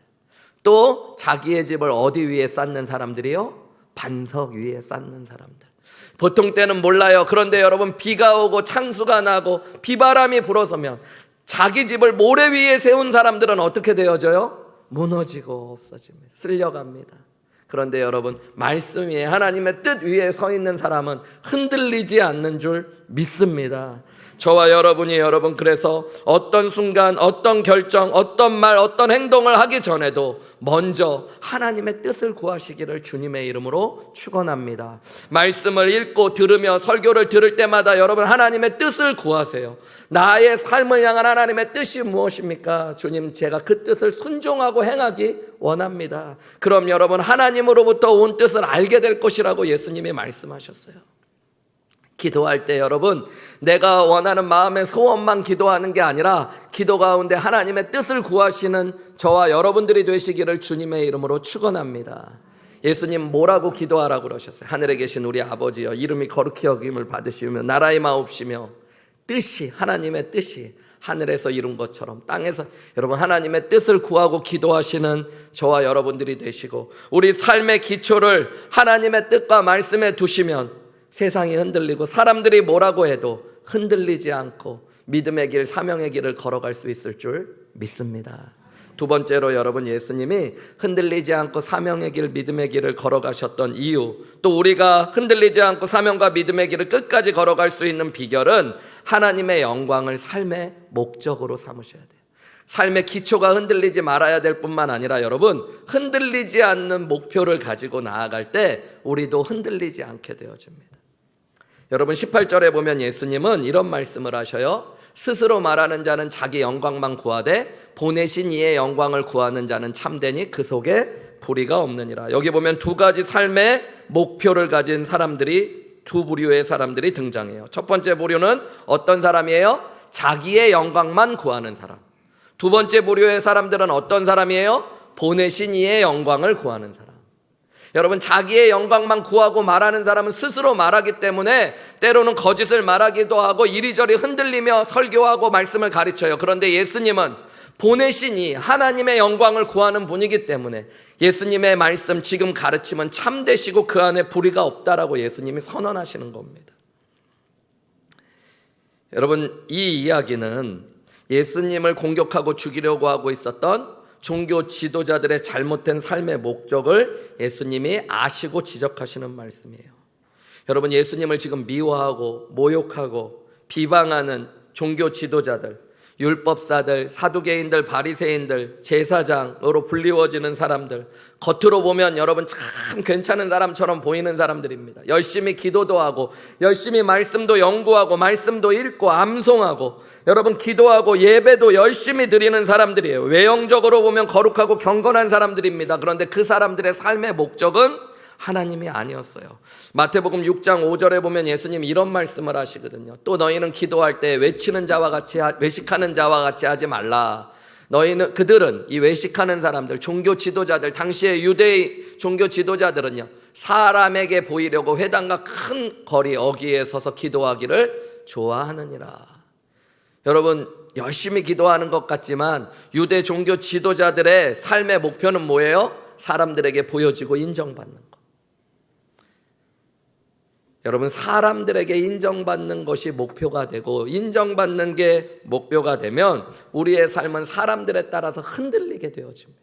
또 자기의 집을 어디 위에 쌓는 사람들이요? 반석 위에 쌓는 사람들. 보통 때는 몰라요. 그런데 여러분, 비가 오고 창수가 나고 비바람이 불어서면 자기 집을 모래 위에 세운 사람들은 어떻게 되어져요? 무너지고 없어집니다. 쓸려갑니다. 그런데 여러분, 말씀 위에, 하나님의 뜻 위에 서 있는 사람은 흔들리지 않는 줄 믿습니다. 저와 여러분이 그래서 어떤 순간, 어떤 결정, 어떤 말, 어떤 행동을 하기 전에도 먼저 하나님의 뜻을 구하시기를 주님의 이름으로 축원합니다. 말씀을 읽고 들으며 설교를 들을 때마다 여러분, 하나님의 뜻을 구하세요. 나의 삶을 향한 하나님의 뜻이 무엇입니까? 주님, 제가 그 뜻을 순종하고 행하기 원합니다. 그럼 여러분, 하나님으로부터 온 뜻을 알게 될 것이라고 예수님이 말씀하셨어요. 기도할 때 여러분, 내가 원하는 마음의 소원만 기도하는 게 아니라 기도 가운데 하나님의 뜻을 구하시는 저와 여러분들이 되시기를 주님의 이름으로 축원합니다. 예수님 뭐라고 기도하라고 그러셨어요? 하늘에 계신 우리 아버지여, 이름이 거룩히 여김을 받으시며 나라의 마옵시며 뜻이, 하나님의 뜻이 하늘에서 이룬 것처럼 땅에서, 여러분 하나님의 뜻을 구하고 기도하시는 저와 여러분들이 되시고 우리 삶의 기초를 하나님의 뜻과 말씀에 두시면 세상이 흔들리고 사람들이 뭐라고 해도 흔들리지 않고 믿음의 길, 사명의 길을 걸어갈 수 있을 줄 믿습니다. 두 번째로 여러분, 예수님이 흔들리지 않고 사명의 길, 믿음의 길을 걸어가셨던 이유, 또 우리가 흔들리지 않고 사명과 믿음의 길을 끝까지 걸어갈 수 있는 비결은 하나님의 영광을 삶의 목적으로 삼으셔야 돼요. 삶의 기초가 흔들리지 말아야 될 뿐만 아니라 여러분, 흔들리지 않는 목표를 가지고 나아갈 때 우리도 흔들리지 않게 되어집니다. 여러분, 18절에 보면 예수님은 이런 말씀을 하셔요. 스스로 말하는 자는 자기 영광만 구하되 보내신 이의 영광을 구하는 자는 참되니 그 속에 불의가 없느니라. 여기 보면 두 가지 삶의 목표를 가진 사람들이, 두 부류의 사람들이 등장해요. 첫 번째 부류는 어떤 사람이에요? 자기의 영광만 구하는 사람. 두 번째 부류의 사람들은 어떤 사람이에요? 보내신 이의 영광을 구하는 사람. 여러분, 자기의 영광만 구하고 말하는 사람은 스스로 말하기 때문에 때로는 거짓을 말하기도 하고 이리저리 흔들리며 설교하고 말씀을 가르쳐요. 그런데 예수님은 보내신 이 하나님의 영광을 구하는 분이기 때문에 예수님의 말씀, 지금 가르침은 참되시고 그 안에 불의가 없다라고 예수님이 선언하시는 겁니다. 여러분, 이 이야기는 예수님을 공격하고 죽이려고 하고 있었던 종교 지도자들의 잘못된 삶의 목적을 예수님이 아시고 지적하시는 말씀이에요. 여러분, 예수님을 지금 미워하고 모욕하고 비방하는 종교 지도자들, 율법사들, 사두개인들, 바리새인들, 제사장으로 불리워지는 사람들, 겉으로 보면 여러분 참 괜찮은 사람처럼 보이는 사람들입니다. 열심히 기도도 하고 열심히 말씀도 연구하고 말씀도 읽고 암송하고 여러분 기도하고 예배도 열심히 드리는 사람들이에요. 외형적으로 보면 거룩하고 경건한 사람들입니다. 그런데 그 사람들의 삶의 목적은 하나님이 아니었어요. 마태복음 6장 5절에 보면 예수님 이런 말씀을 하시거든요. 또 너희는 기도할 때 외치는 자와 같이, 외식하는 자와 같이 하지 말라. 너희는, 그들은, 이 외식하는 사람들, 종교 지도자들, 당시의 유대의 종교 지도자들은요, 사람에게 보이려고 회당과 큰 거리 어귀에 서서 기도하기를 좋아하느니라. 여러분, 열심히 기도하는 것 같지만 유대 종교 지도자들의 삶의 목표는 뭐예요? 사람들에게 보여지고 인정받는 것. 여러분, 사람들에게 인정받는 것이 목표가 되고 인정받는 게 목표가 되면 우리의 삶은 사람들에 따라서 흔들리게 되어집니다.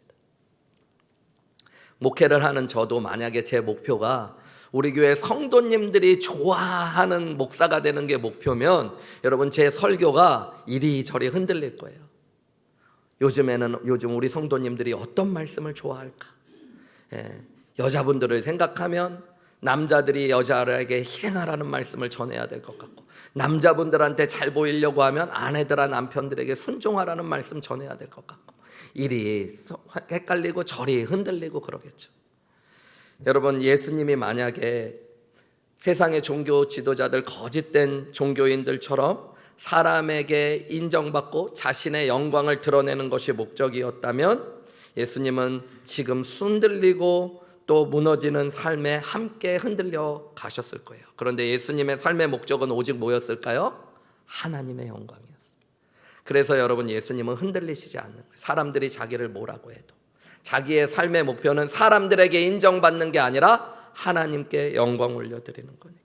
목회를 하는 저도 만약에 제 목표가 우리 교회 성도님들이 좋아하는 목사가 되는 게 목표면 여러분 제 설교가 이리저리 흔들릴 거예요. 요즘 우리 성도님들이 어떤 말씀을 좋아할까? 여자분들을 생각하면 남자들이 여자에게 희생하라는 말씀을 전해야 될 것 같고, 남자분들한테 잘 보이려고 하면 아내들아 남편들에게 순종하라는 말씀 전해야 될 것 같고, 이리 헷갈리고 저리 흔들리고 그러겠죠. 여러분, 예수님이 만약에 세상의 종교 지도자들, 거짓된 종교인들처럼 사람에게 인정받고 자신의 영광을 드러내는 것이 목적이었다면 예수님은 지금 흔들리고 또 무너지는 삶에 함께 흔들려 가셨을 거예요. 그런데 예수님의 삶의 목적은 오직 뭐였을까요? 하나님의 영광이었어요. 그래서 여러분, 예수님은 흔들리시지 않는 거예요. 사람들이 자기를 뭐라고 해도 자기의 삶의 목표는 사람들에게 인정받는 게 아니라 하나님께 영광 올려드리는 거니까.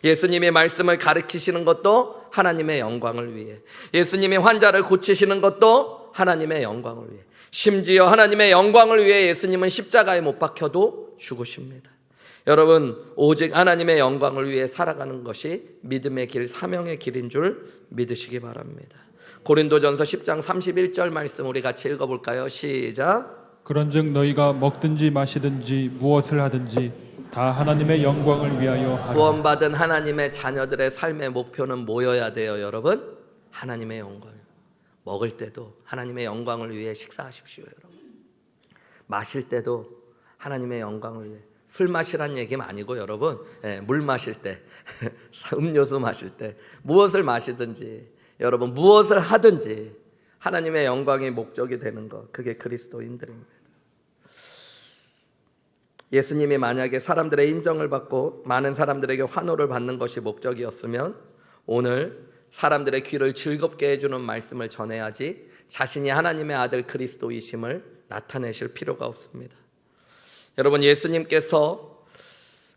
예수님이 말씀을 가르치시는 것도 하나님의 영광을 위해, 예수님이 환자를 고치시는 것도 하나님의 영광을 위해, 심지어 하나님의 영광을 위해 예수님은 십자가에 못 박혀도 죽으십니다. 여러분, 오직 하나님의 영광을 위해 살아가는 것이 믿음의 길, 사명의 길인 줄 믿으시기 바랍니다. 고린도전서 10장 31절 말씀 우리 같이 읽어볼까요? 시작. 그런즉 너희가 먹든지 마시든지 무엇을 하든지 다 하나님의 영광을 위하여 하라. 구원받은 하나님의 자녀들의 삶의 목표는 뭐여야 돼요, 여러분? 하나님의 영광. 먹을 때도 하나님의 영광을 위해 식사하십시오, 여러분. 마실 때도 하나님의 영광을 위해. 술 마시란 얘기는 아니고 여러분, 물 마실 때, 음료수 마실 때, 무엇을 마시든지, 여러분 무엇을 하든지 하나님의 영광이 목적이 되는 것, 그게 그리스도인들입니다. 예수님이 만약에 사람들의 인정을 받고 많은 사람들에게 환호를 받는 것이 목적이었으면 오늘 사람들의 귀를 즐겁게 해주는 말씀을 전해야지 자신이 하나님의 아들 그리스도이심을 나타내실 필요가 없습니다. 여러분, 예수님께서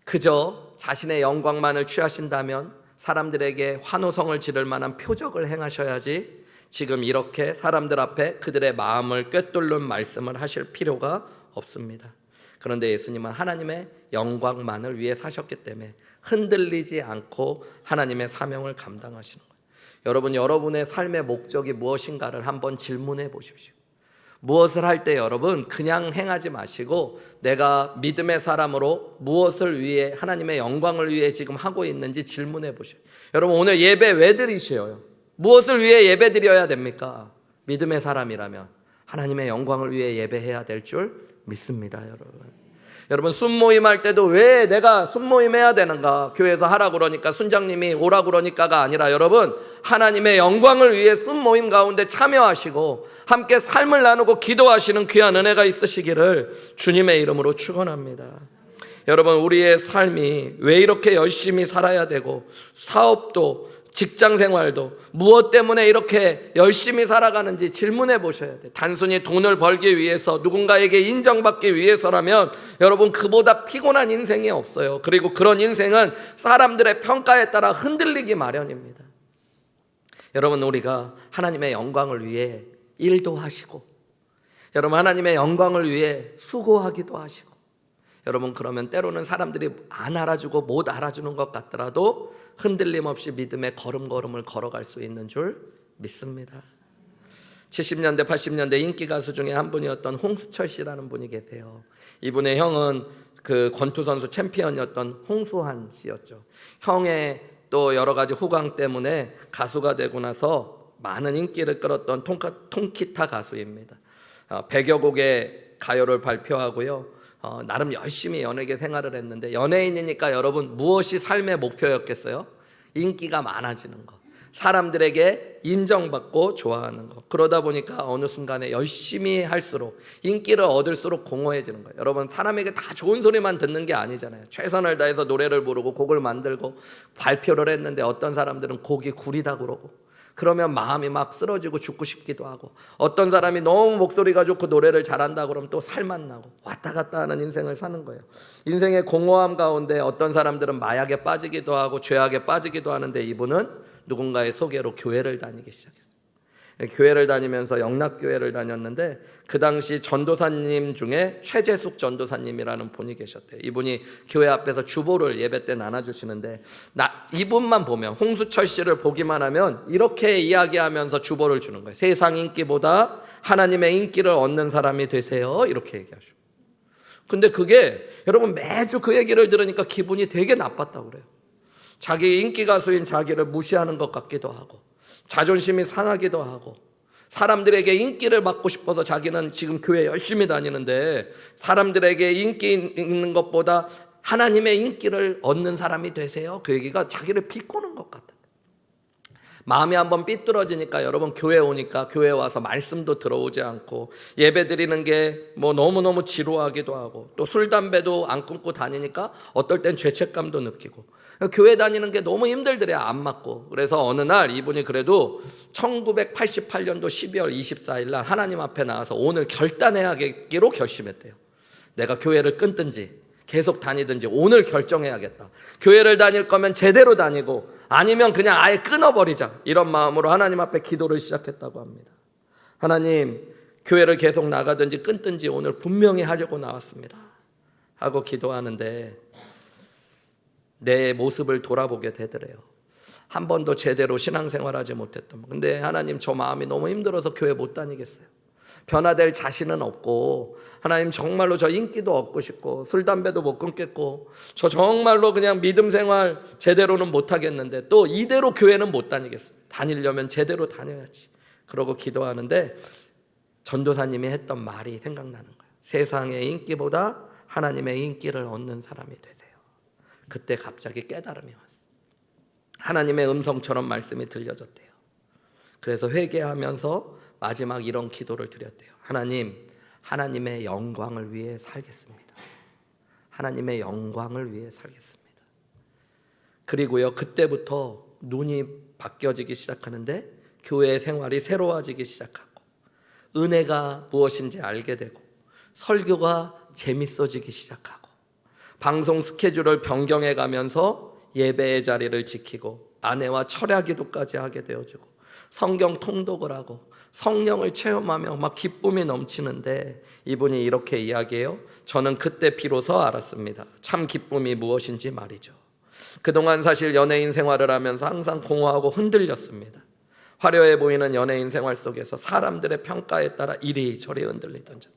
그저 자신의 영광만을 취하신다면 사람들에게 환호성을 지를 만한 표적을 행하셔야지 지금 이렇게 사람들 앞에 그들의 마음을 꿰뚫는 말씀을 하실 필요가 없습니다. 그런데 예수님은 하나님의 영광만을 위해 사셨기 때문에 흔들리지 않고 하나님의 사명을 감당하시는 거예요. 여러분, 여러분의 삶의 목적이 무엇인가를 한번 질문해 보십시오. 무엇을 할 때 여러분 그냥 행하지 마시고 내가 믿음의 사람으로 무엇을 위해, 하나님의 영광을 위해 지금 하고 있는지 질문해 보세요. 여러분, 오늘 예배 왜 드리셔요? 무엇을 위해 예배 드려야 됩니까? 믿음의 사람이라면 하나님의 영광을 위해 예배해야 될 줄 믿습니다. 여러분 순모임 할 때도 왜 내가 순모임 해야 되는가? 교회에서 하라고 그러니까, 순장님이 오라고 그러니까가 아니라 여러분 하나님의 영광을 위해 순모임 가운데 참여하시고 함께 삶을 나누고 기도하시는 귀한 은혜가 있으시기를 주님의 이름으로 축원합니다. 여러분, 우리의 삶이 왜 이렇게 열심히 살아야 되고 사업도 직장 생활도 무엇 때문에 이렇게 열심히 살아가는지 질문해 보셔야 돼요. 단순히 돈을 벌기 위해서, 누군가에게 인정받기 위해서라면 여러분 그보다 피곤한 인생이 없어요. 그리고 그런 인생은 사람들의 평가에 따라 흔들리기 마련입니다. 여러분, 우리가 하나님의 영광을 위해 일도 하시고, 여러분 하나님의 영광을 위해 수고하기도 하시고, 여러분 그러면 때로는 사람들이 안 알아주고 못 알아주는 것 같더라도 흔들림 없이 믿음의 걸음걸음을 걸어갈 수 있는 줄 믿습니다. 70년대 80년대 인기 가수 중에 한 분이었던 홍수철 씨라는 분이 계세요. 이분의 형은 그 권투 선수 챔피언이었던 홍수환 씨였죠. 형의 또 여러 가지 후광 때문에 가수가 되고 나서 많은 인기를 끌었던 통기타 가수입니다. 100여 곡의 가요를 발표하고요. 나름 열심히 연예계 생활을 했는데, 연예인이니까 여러분 무엇이 삶의 목표였겠어요? 인기가 많아지는 거, 사람들에게 인정받고 좋아하는 거. 그러다 보니까 어느 순간에 열심히 할수록, 인기를 얻을수록 공허해지는 거예요. 여러분, 사람에게 다 좋은 소리만 듣는 게 아니잖아요. 최선을 다해서 노래를 부르고 곡을 만들고 발표를 했는데 어떤 사람들은 곡이 구리다 그러고, 그러면 마음이 막 쓰러지고 죽고 싶기도 하고, 어떤 사람이 너무 목소리가 좋고 노래를 잘한다 그러면 또 살맛 나고, 왔다 갔다 하는 인생을 사는 거예요. 인생의 공허함 가운데 어떤 사람들은 마약에 빠지기도 하고 죄악에 빠지기도 하는데, 이분은 누군가의 소개로 교회를 다니기 시작했어요. 교회를 다니면서 영락교회를 다녔는데 그 당시 전도사님 중에 최재숙 전도사님이라는 분이 계셨대요. 이분이 교회 앞에서 주보를 예배 때 나눠주시는데 이분만 보면, 홍수철 씨를 보기만 하면 이렇게 이야기하면서 주보를 주는 거예요. 세상 인기보다 하나님의 인기를 얻는 사람이 되세요, 이렇게 얘기하죠. 근데 그게 여러분 매주 그 얘기를 들으니까 기분이 되게 나빴다고 그래요. 자기 인기 가수인 자기를 무시하는 것 같기도 하고, 자존심이 상하기도 하고, 사람들에게 인기를 받고 싶어서 자기는 지금 교회 열심히 다니는데 사람들에게 인기 있는 것보다 하나님의 인기를 얻는 사람이 되세요, 그 얘기가 자기를 비꼬는 것 같아요. 마음이 한번 삐뚤어지니까 여러분 교회 오니까 교회 와서 말씀도 들어오지 않고 예배 드리는 게 뭐 너무너무 지루하기도 하고, 또 술 담배도 안 끊고 다니니까 어떨 땐 죄책감도 느끼고, 교회 다니는 게 너무 힘들더래요, 안 맞고. 그래서 어느 날 이분이 그래도 1988년도 12월 24일 날 하나님 앞에 나와서 오늘 결단해야겠기로 결심했대요. 내가 교회를 끊든지 계속 다니든지 오늘 결정해야겠다. 교회를 다닐 거면 제대로 다니고 아니면 그냥 아예 끊어버리자, 이런 마음으로 하나님 앞에 기도를 시작했다고 합니다. 하나님, 교회를 계속 나가든지 끊든지 오늘 분명히 하려고 나왔습니다 하고 기도하는데 내 모습을 돌아보게 되더래요. 한 번도 제대로 신앙생활하지 못했던. 근데 하나님, 저 마음이 너무 힘들어서 교회 못 다니겠어요. 변화될 자신은 없고, 하나님 정말로 저 인기도 얻고 싶고 술 담배도 못 끊겠고 저 정말로 그냥 믿음 생활 제대로는 못 하겠는데 또 이대로 교회는 못 다니겠어요. 다니려면 제대로 다녀야지. 그러고 기도하는데 전도사님이 했던 말이 생각나는 거예요. 세상의 인기보다 하나님의 인기를 얻는 사람이 되세요. 그때 갑자기 깨달음이 왔어요. 하나님의 음성처럼 말씀이 들려졌대요. 그래서 회개하면서 마지막 이런 기도를 드렸대요. 하나님, 하나님의 영광을 위해 살겠습니다. 하나님의 영광을 위해 살겠습니다. 그리고요, 그때부터 눈이 바뀌어지기 시작하는데 교회 생활이 새로워지기 시작하고 은혜가 무엇인지 알게 되고 설교가 재밌어지기 시작하고 방송 스케줄을 변경해 가면서 예배의 자리를 지키고 아내와 철야 기도까지 하게 되어지고 성경 통독을 하고 성령을 체험하며 막 기쁨이 넘치는데 이분이 이렇게 이야기해요. 저는 그때 비로소 알았습니다. 참 기쁨이 무엇인지 말이죠. 그동안 사실 연예인 생활을 하면서 항상 공허하고 흔들렸습니다. 화려해 보이는 연예인 생활 속에서 사람들의 평가에 따라 이리저리 흔들리던 점.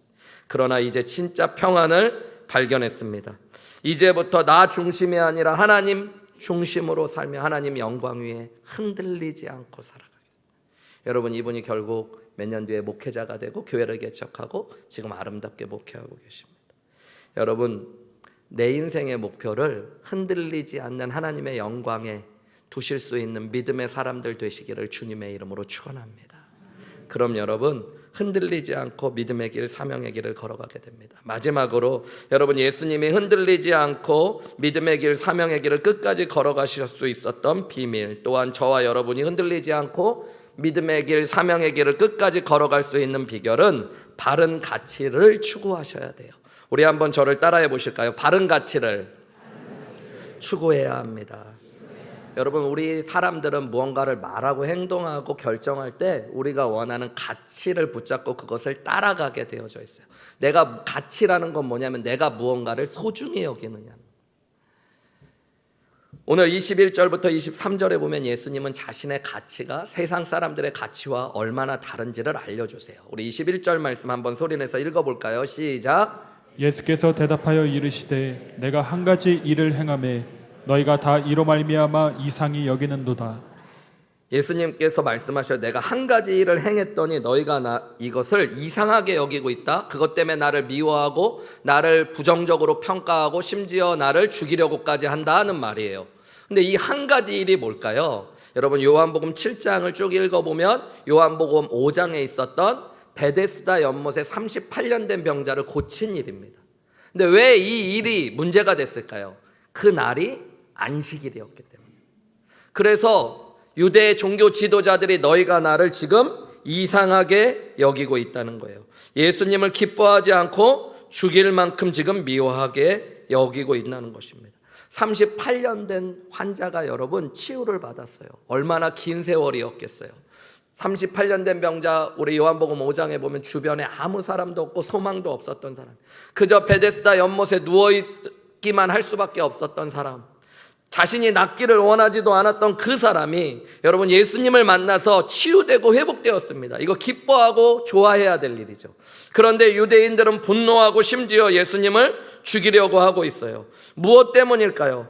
그러나 이제 진짜 평안을 발견했습니다. 이제부터 나 중심이 아니라 하나님 중심으로 살며 하나님 영광 위에 흔들리지 않고 살아가게. 여러분, 이분이 결국 몇 년 뒤에 목회자가 되고 교회를 개척하고 지금 아름답게 목회하고 계십니다. 여러분, 내 인생의 목표를 흔들리지 않는 하나님의 영광에 두실 수 있는 믿음의 사람들 되시기를 주님의 이름으로 축원합니다. 그럼 여러분, 흔들리지 않고 믿음의 길, 사명의 길을 걸어가게 됩니다. 마지막으로 여러분, 예수님이 흔들리지 않고 믿음의 길, 사명의 길을 끝까지 걸어가실 수 있었던 비밀, 또한 저와 여러분이 흔들리지 않고 믿음의 길, 사명의 길을 끝까지 걸어갈 수 있는 비결은 바른 가치를 추구하셔야 돼요. 우리 한번 저를 따라해 보실까요? 바른 가치를 추구해야 합니다. 여러분, 우리 사람들은 무언가를 말하고 행동하고 결정할 때 우리가 원하는 가치를 붙잡고 그것을 따라가게 되어져 있어요. 내가 가치라는 건 뭐냐면 내가 무언가를 소중히 여기느냐. 오늘 21절부터 23절에 보면 예수님은 자신의 가치가 세상 사람들의 가치와 얼마나 다른지를 알려주세요. 우리 21절 말씀 한번 소리내서 읽어볼까요? 시작. 예수께서 대답하여 이르시되 내가 한 가지 일을 행하매 너희가 다 이로 말미암아 이상히 여기는도다. 예수님께서 말씀하셔요. 내가 한 가지 일을 행했더니 너희가 이것을 이상하게 여기고 있다. 그것 때문에 나를 미워하고 나를 부정적으로 평가하고 심지어 나를 죽이려고까지 한다는 말이에요. 근데 이 한 가지 일이 뭘까요? 여러분, 요한복음 7장을 쭉 읽어보면 요한복음 5장에 있었던 베데스다 연못에 38년 된 병자를 고친 일입니다. 근데 왜 이 일이 문제가 됐을까요? 그 날이 안식일이었기 때문에. 그래서 유대 종교 지도자들이 너희가 나를 지금 이상하게 여기고 있다는 거예요. 예수님을 기뻐하지 않고 죽일 만큼 지금 미워하게 여기고 있다는 것입니다. 38년 된 환자가 여러분 치유를 받았어요. 얼마나 긴 세월이었겠어요. 38년 된 병자, 우리 요한복음 5장에 보면 주변에 아무 사람도 없고 소망도 없었던 사람, 그저 베데스다 연못에 누워있기만 할 수밖에 없었던 사람, 자신이 낫기를 원하지도 않았던 그 사람이 여러분 예수님을 만나서 치유되고 회복되었습니다. 이거 기뻐하고 좋아해야 될 일이죠. 그런데 유대인들은 분노하고 심지어 예수님을 죽이려고 하고 있어요. 무엇 때문일까요?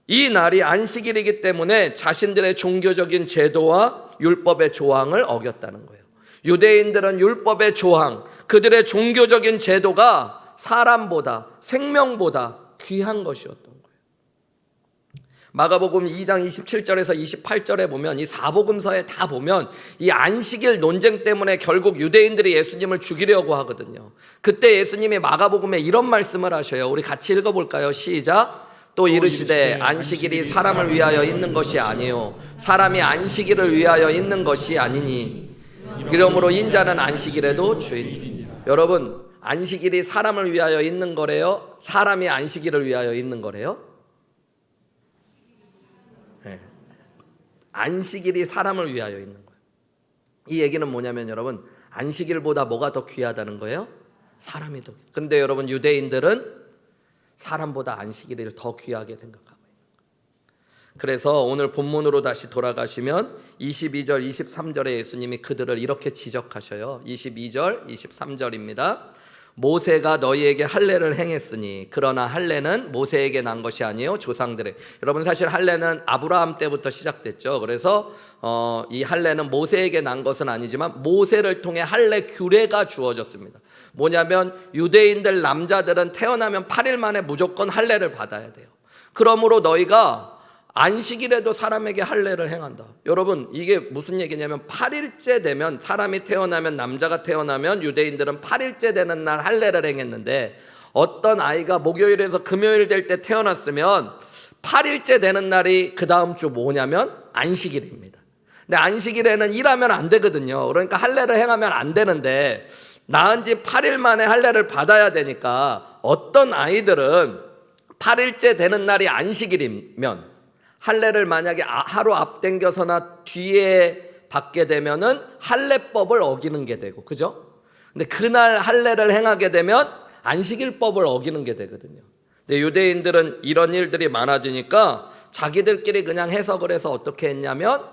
이 날이 안식일이기 때문에 자신들의 종교적인 제도와 율법의 조항을 어겼다는 거예요. 유대인들은 율법의 조항, 그들의 종교적인 제도가 사람보다, 생명보다 귀한 것이었던 거예요. 마가복음 2장 27절에서 28절에 보면, 이 사복음서에 다 보면 이 안식일 논쟁 때문에 결국 유대인들이 예수님을 죽이려고 하거든요. 그때 예수님이 마가복음에 이런 말씀을 하셔요. 우리 같이 읽어볼까요? 시작. 또 이르시되 안식일이 사람을 위하여 있는 것이 아니요 사람이 안식일을 위하여 있는 것이 아니니 그러므로 인자는 안식일에도 주인이니라. 여러분, 안식일이 사람을 위하여 있는 거래요? 사람이 안식일을 위하여 있는 거래요? 네. 안식일이 사람을 위하여 있는 거예요. 이 얘기는 뭐냐면 여러분, 안식일보다 뭐가 더 귀하다는 거예요? 사람이 더 귀해요. 근데 여러분, 유대인들은 사람보다 안식일을 더 귀하게 생각하고 있는 거예요. 그래서 오늘 본문으로 다시 돌아가시면 22절, 23절에 예수님이 그들을 이렇게 지적하셔요. 22절, 23절입니다. 모세가 너희에게 할례를 행했으니 그러나 할례는 모세에게 난 것이 아니요 조상들의. 여러분, 사실 할례는 아브라함 때부터 시작됐죠. 그래서 이 할례는 모세에게 난 것은 아니지만 모세를 통해 할례 규례가 주어졌습니다. 뭐냐면 유대인들 남자들은 태어나면 8일 만에 무조건 할례를 받아야 돼요. 그러므로 너희가 안식일에도 사람에게 할례를 행한다. 여러분, 이게 무슨 얘기냐면 8일째 되면, 사람이 태어나면, 남자가 태어나면 유대인들은 8일째 되는 날 할례를 행했는데, 어떤 아이가 목요일에서 금요일 될 때 태어났으면 8일째 되는 날이 그 다음 주 뭐냐면 안식일입니다. 근데 안식일에는 일하면 안 되거든요. 그러니까 할례를 행하면 안 되는데 낳은 지 8일 만에 할례를 받아야 되니까 어떤 아이들은 8일째 되는 날이 안식일이면 할례를 만약에 하루 앞당겨서나 뒤에 받게 되면은 할례법을 어기는 게 되고, 그죠? 근데 그날 할례를 행하게 되면 안식일법을 어기는 게 되거든요. 근데 유대인들은 이런 일들이 많아지니까 자기들끼리 그냥 해석을 해서 어떻게 했냐면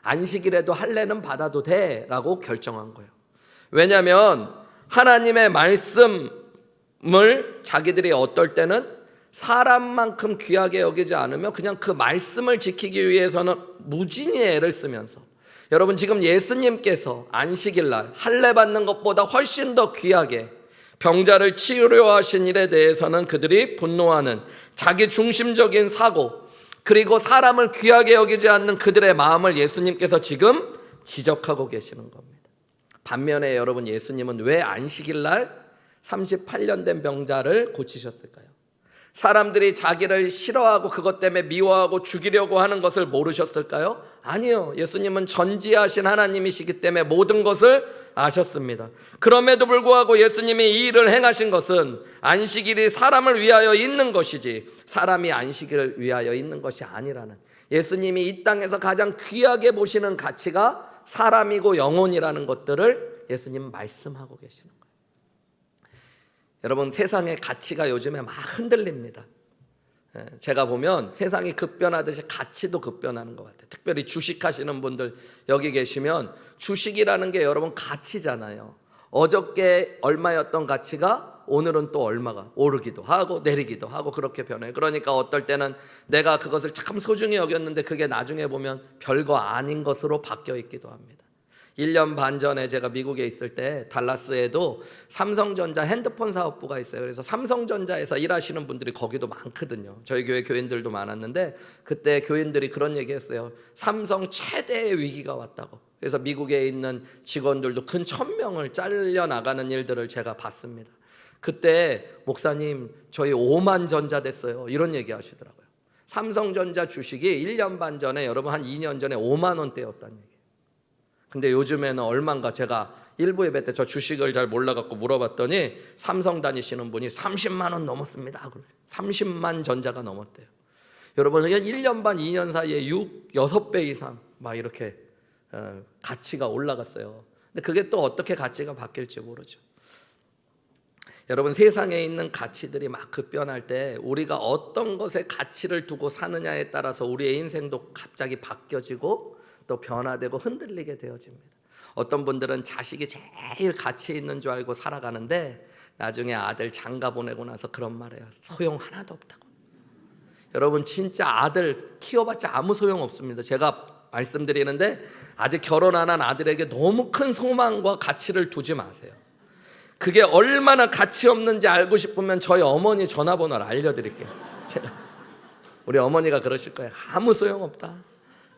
안식일에도 할례는 받아도 돼라고 결정한 거예요. 왜냐하면 하나님의 말씀을 자기들이 어떨 때는 사람만큼 귀하게 여기지 않으면 그냥 그 말씀을 지키기 위해서는 무진히 애를 쓰면서, 여러분 지금 예수님께서 안식일날 할례 받는 것보다 훨씬 더 귀하게 병자를 치유려 하신 일에 대해서는 그들이 분노하는 자기 중심적인 사고, 그리고 사람을 귀하게 여기지 않는 그들의 마음을 예수님께서 지금 지적하고 계시는 겁니다. 반면에 여러분, 예수님은 왜 안식일날 38년 된 병자를 고치셨을까요? 사람들이 자기를 싫어하고 그것 때문에 미워하고 죽이려고 하는 것을 모르셨을까요? 아니요. 예수님은 전지하신 하나님이시기 때문에 모든 것을 아셨습니다. 그럼에도 불구하고 예수님이 이 일을 행하신 것은 안식일이 사람을 위하여 있는 것이지 사람이 안식일을 위하여 있는 것이 아니라는, 예수님이 이 땅에서 가장 귀하게 보시는 가치가 사람이고 영혼이라는 것들을 예수님은 말씀하고 계시는 거예요. 여러분, 세상의 가치가 요즘에 막 흔들립니다. 제가 보면 세상이 급변하듯이 가치도 급변하는 것 같아요. 특별히 주식하시는 분들 여기 계시면 주식이라는 게 여러분 가치잖아요. 어저께 얼마였던 가치가 오늘은 또 얼마가 오르기도 하고 내리기도 하고 그렇게 변해요. 그러니까 어떨 때는 내가 그것을 참 소중히 여겼는데 그게 나중에 보면 별거 아닌 것으로 바뀌어 있기도 합니다. 1년 반 전에 제가 미국에 있을 때 달라스에도 삼성전자 핸드폰 사업부가 있어요. 그래서 삼성전자에서 일하시는 분들이 거기도 많거든요. 저희 교회 교인들도 많았는데 그때 교인들이 그런 얘기 했어요. 삼성 최대의 위기가 왔다고. 그래서 미국에 있는 직원들도 근 1000명을 잘려나가는 일들을 제가 봤습니다. 그때 목사님 저희 5만 전자 됐어요, 이런 얘기 하시더라고요. 삼성전자 주식이 1년 반 전에, 여러분 한 2년 전에 5만 원대였다는 얘기. 근데 요즘에는 얼마인가, 제가 일부 예배 때 저 주식을 잘 몰라갖고 물어봤더니 삼성 다니시는 분이 30만 원 넘었습니다. 30만 전자가 넘었대요. 여러분, 1년 반 2년 사이에 6-6배 이상 막 이렇게 가치가 올라갔어요. 근데 그게 또 어떻게 가치가 바뀔지 모르죠. 여러분, 세상에 있는 가치들이 막 급변할 때 우리가 어떤 것에 가치를 두고 사느냐에 따라서 우리의 인생도 갑자기 바뀌어지고 또 변화되고 흔들리게 되어집니다. 어떤 분들은 자식이 제일 가치 있는 줄 알고 살아가는데 나중에 아들 장가 보내고 나서 그런 말 해요. 소용 하나도 없다고. 여러분, 진짜 아들 키워봤자 아무 소용 없습니다. 제가 말씀드리는데 아직 결혼 안 한 아들에게 너무 큰 소망과 가치를 두지 마세요. 그게 얼마나 가치 없는지 알고 싶으면 저희 어머니 전화번호를 알려드릴게요. 우리 어머니가 그러실 거예요. 아무 소용없다.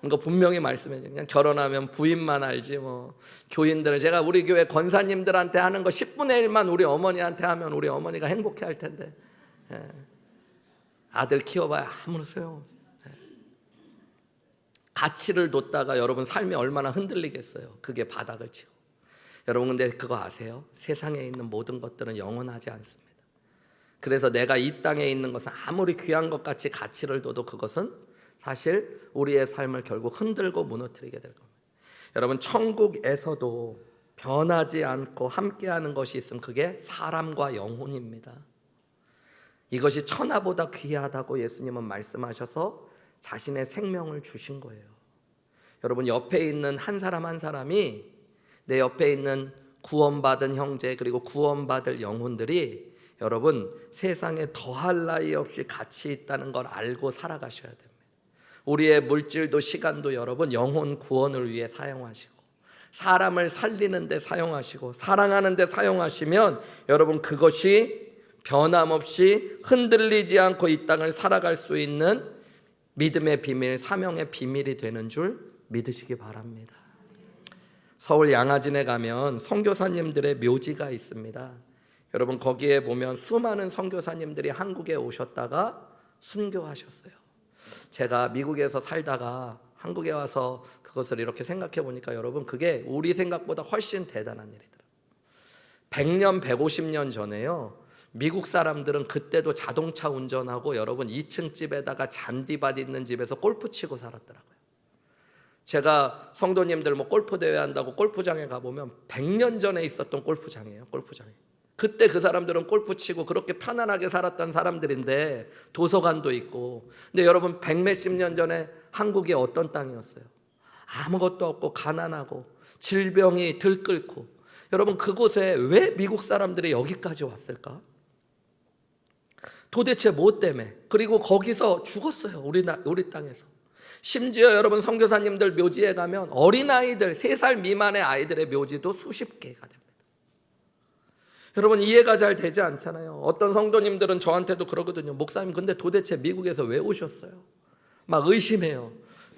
그러니까 분명히 말씀해 줘요. 그냥 결혼하면 부인만 알지 뭐. 교인들은 제가 우리 교회 권사님들한테 하는 거 10분의 1만 우리 어머니한테 하면 우리 어머니가 행복해 할 텐데. 아들 키워봐야 아무 소용없어요. 가치를 뒀다가 여러분 삶이 얼마나 흔들리겠어요. 그게 바닥을 치고. 여러분, 근데 그거 아세요? 세상에 있는 모든 것들은 영원하지 않습니다. 그래서 내가 이 땅에 있는 것은 아무리 귀한 것 같이 가치를 둬도 그것은 사실 우리의 삶을 결국 흔들고 무너뜨리게 될 겁니다. 여러분, 천국에서도 변하지 않고 함께하는 것이 있으면 그게 사람과 영혼입니다. 이것이 천하보다 귀하다고 예수님은 말씀하셔서 자신의 생명을 주신 거예요. 여러분, 옆에 있는 한 사람 한 사람이, 내 옆에 있는 구원받은 형제 그리고 구원받을 영혼들이 여러분 세상에 더할 나위 없이 가치 있다는 걸 알고 살아가셔야 됩니다. 우리의 물질도 시간도 여러분 영혼 구원을 위해 사용하시고 사람을 살리는 데 사용하시고 사랑하는 데 사용하시면 여러분 그것이 변함없이 흔들리지 않고 이 땅을 살아갈 수 있는 믿음의 비밀, 사명의 비밀이 되는 줄 믿으시기 바랍니다. 서울 양화진에 가면 선교사님들의 묘지가 있습니다. 여러분, 거기에 보면 수많은 선교사님들이 한국에 오셨다가 순교하셨어요. 제가 미국에서 살다가 한국에 와서 그것을 이렇게 생각해 보니까 여러분 그게 우리 생각보다 훨씬 대단한 일이더라고요. 100년, 150년 전에요. 미국 사람들은 그때도 자동차 운전하고 여러분 2층 집에다가 잔디밭 있는 집에서 골프 치고 살았더라고요. 제가 성도님들 뭐 골프 대회 한다고 골프장에 가보면 100년 전에 있었던 골프장이에요. 골프장이. 그때 그 사람들은 골프 치고 그렇게 편안하게 살았던 사람들인데 도서관도 있고. 근데 여러분 100몇십 년 전에 한국이 어떤 땅이었어요? 아무것도 없고 가난하고 질병이 들끓고. 여러분 그곳에 왜 미국 사람들이 여기까지 왔을까? 도대체 뭐 때문에? 그리고 거기서 죽었어요. 우리 땅에서. 심지어 여러분 선교사님들 묘지에 가면 어린아이들 3살 미만의 아이들의 묘지도 수십 개가 됩니다. 여러분 이해가 잘 되지 않잖아요. 어떤 성도님들은 저한테도 그러거든요. 목사님 근데 도대체 미국에서 왜 오셨어요? 막 의심해요.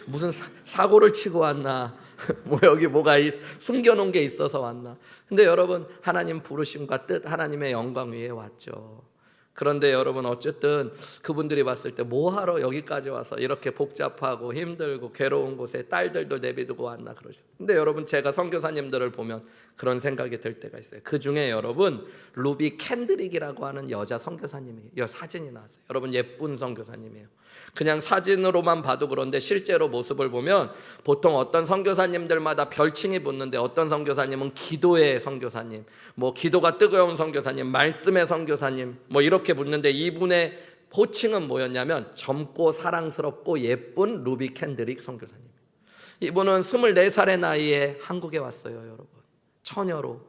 무슨 사고를 치고 왔나? 뭐 여기 뭐가 숨겨놓은 게 있어서 왔나? 근데 여러분 하나님 부르심과 뜻, 하나님의 영광 위에 왔죠. 그런데 여러분 어쨌든 그분들이 봤을 때 뭐하러 여기까지 와서 이렇게 복잡하고 힘들고 괴로운 곳에 딸들도 내비두고 왔나 그러죠. 근데 여러분 제가 선교사님들을 보면 그런 생각이 들 때가 있어요. 그 중에 여러분 루비 캔드릭이라고 하는 여자 선교사님이 사진이 나왔어요. 여러분 예쁜 선교사님이에요. 그냥 사진으로만 봐도 그런데 실제로 모습을 보면 보통 어떤 선교사님들마다 별칭이 붙는데 어떤 선교사님은 기도의 선교사님, 뭐 기도가 뜨거운 선교사님, 말씀의 선교사님 뭐 이렇게 붙는데 이분의 호칭은 뭐였냐면 젊고 사랑스럽고 예쁜 루비 캔드릭 선교사님. 이분은 24살의 나이에 한국에 왔어요. 여러분 처녀로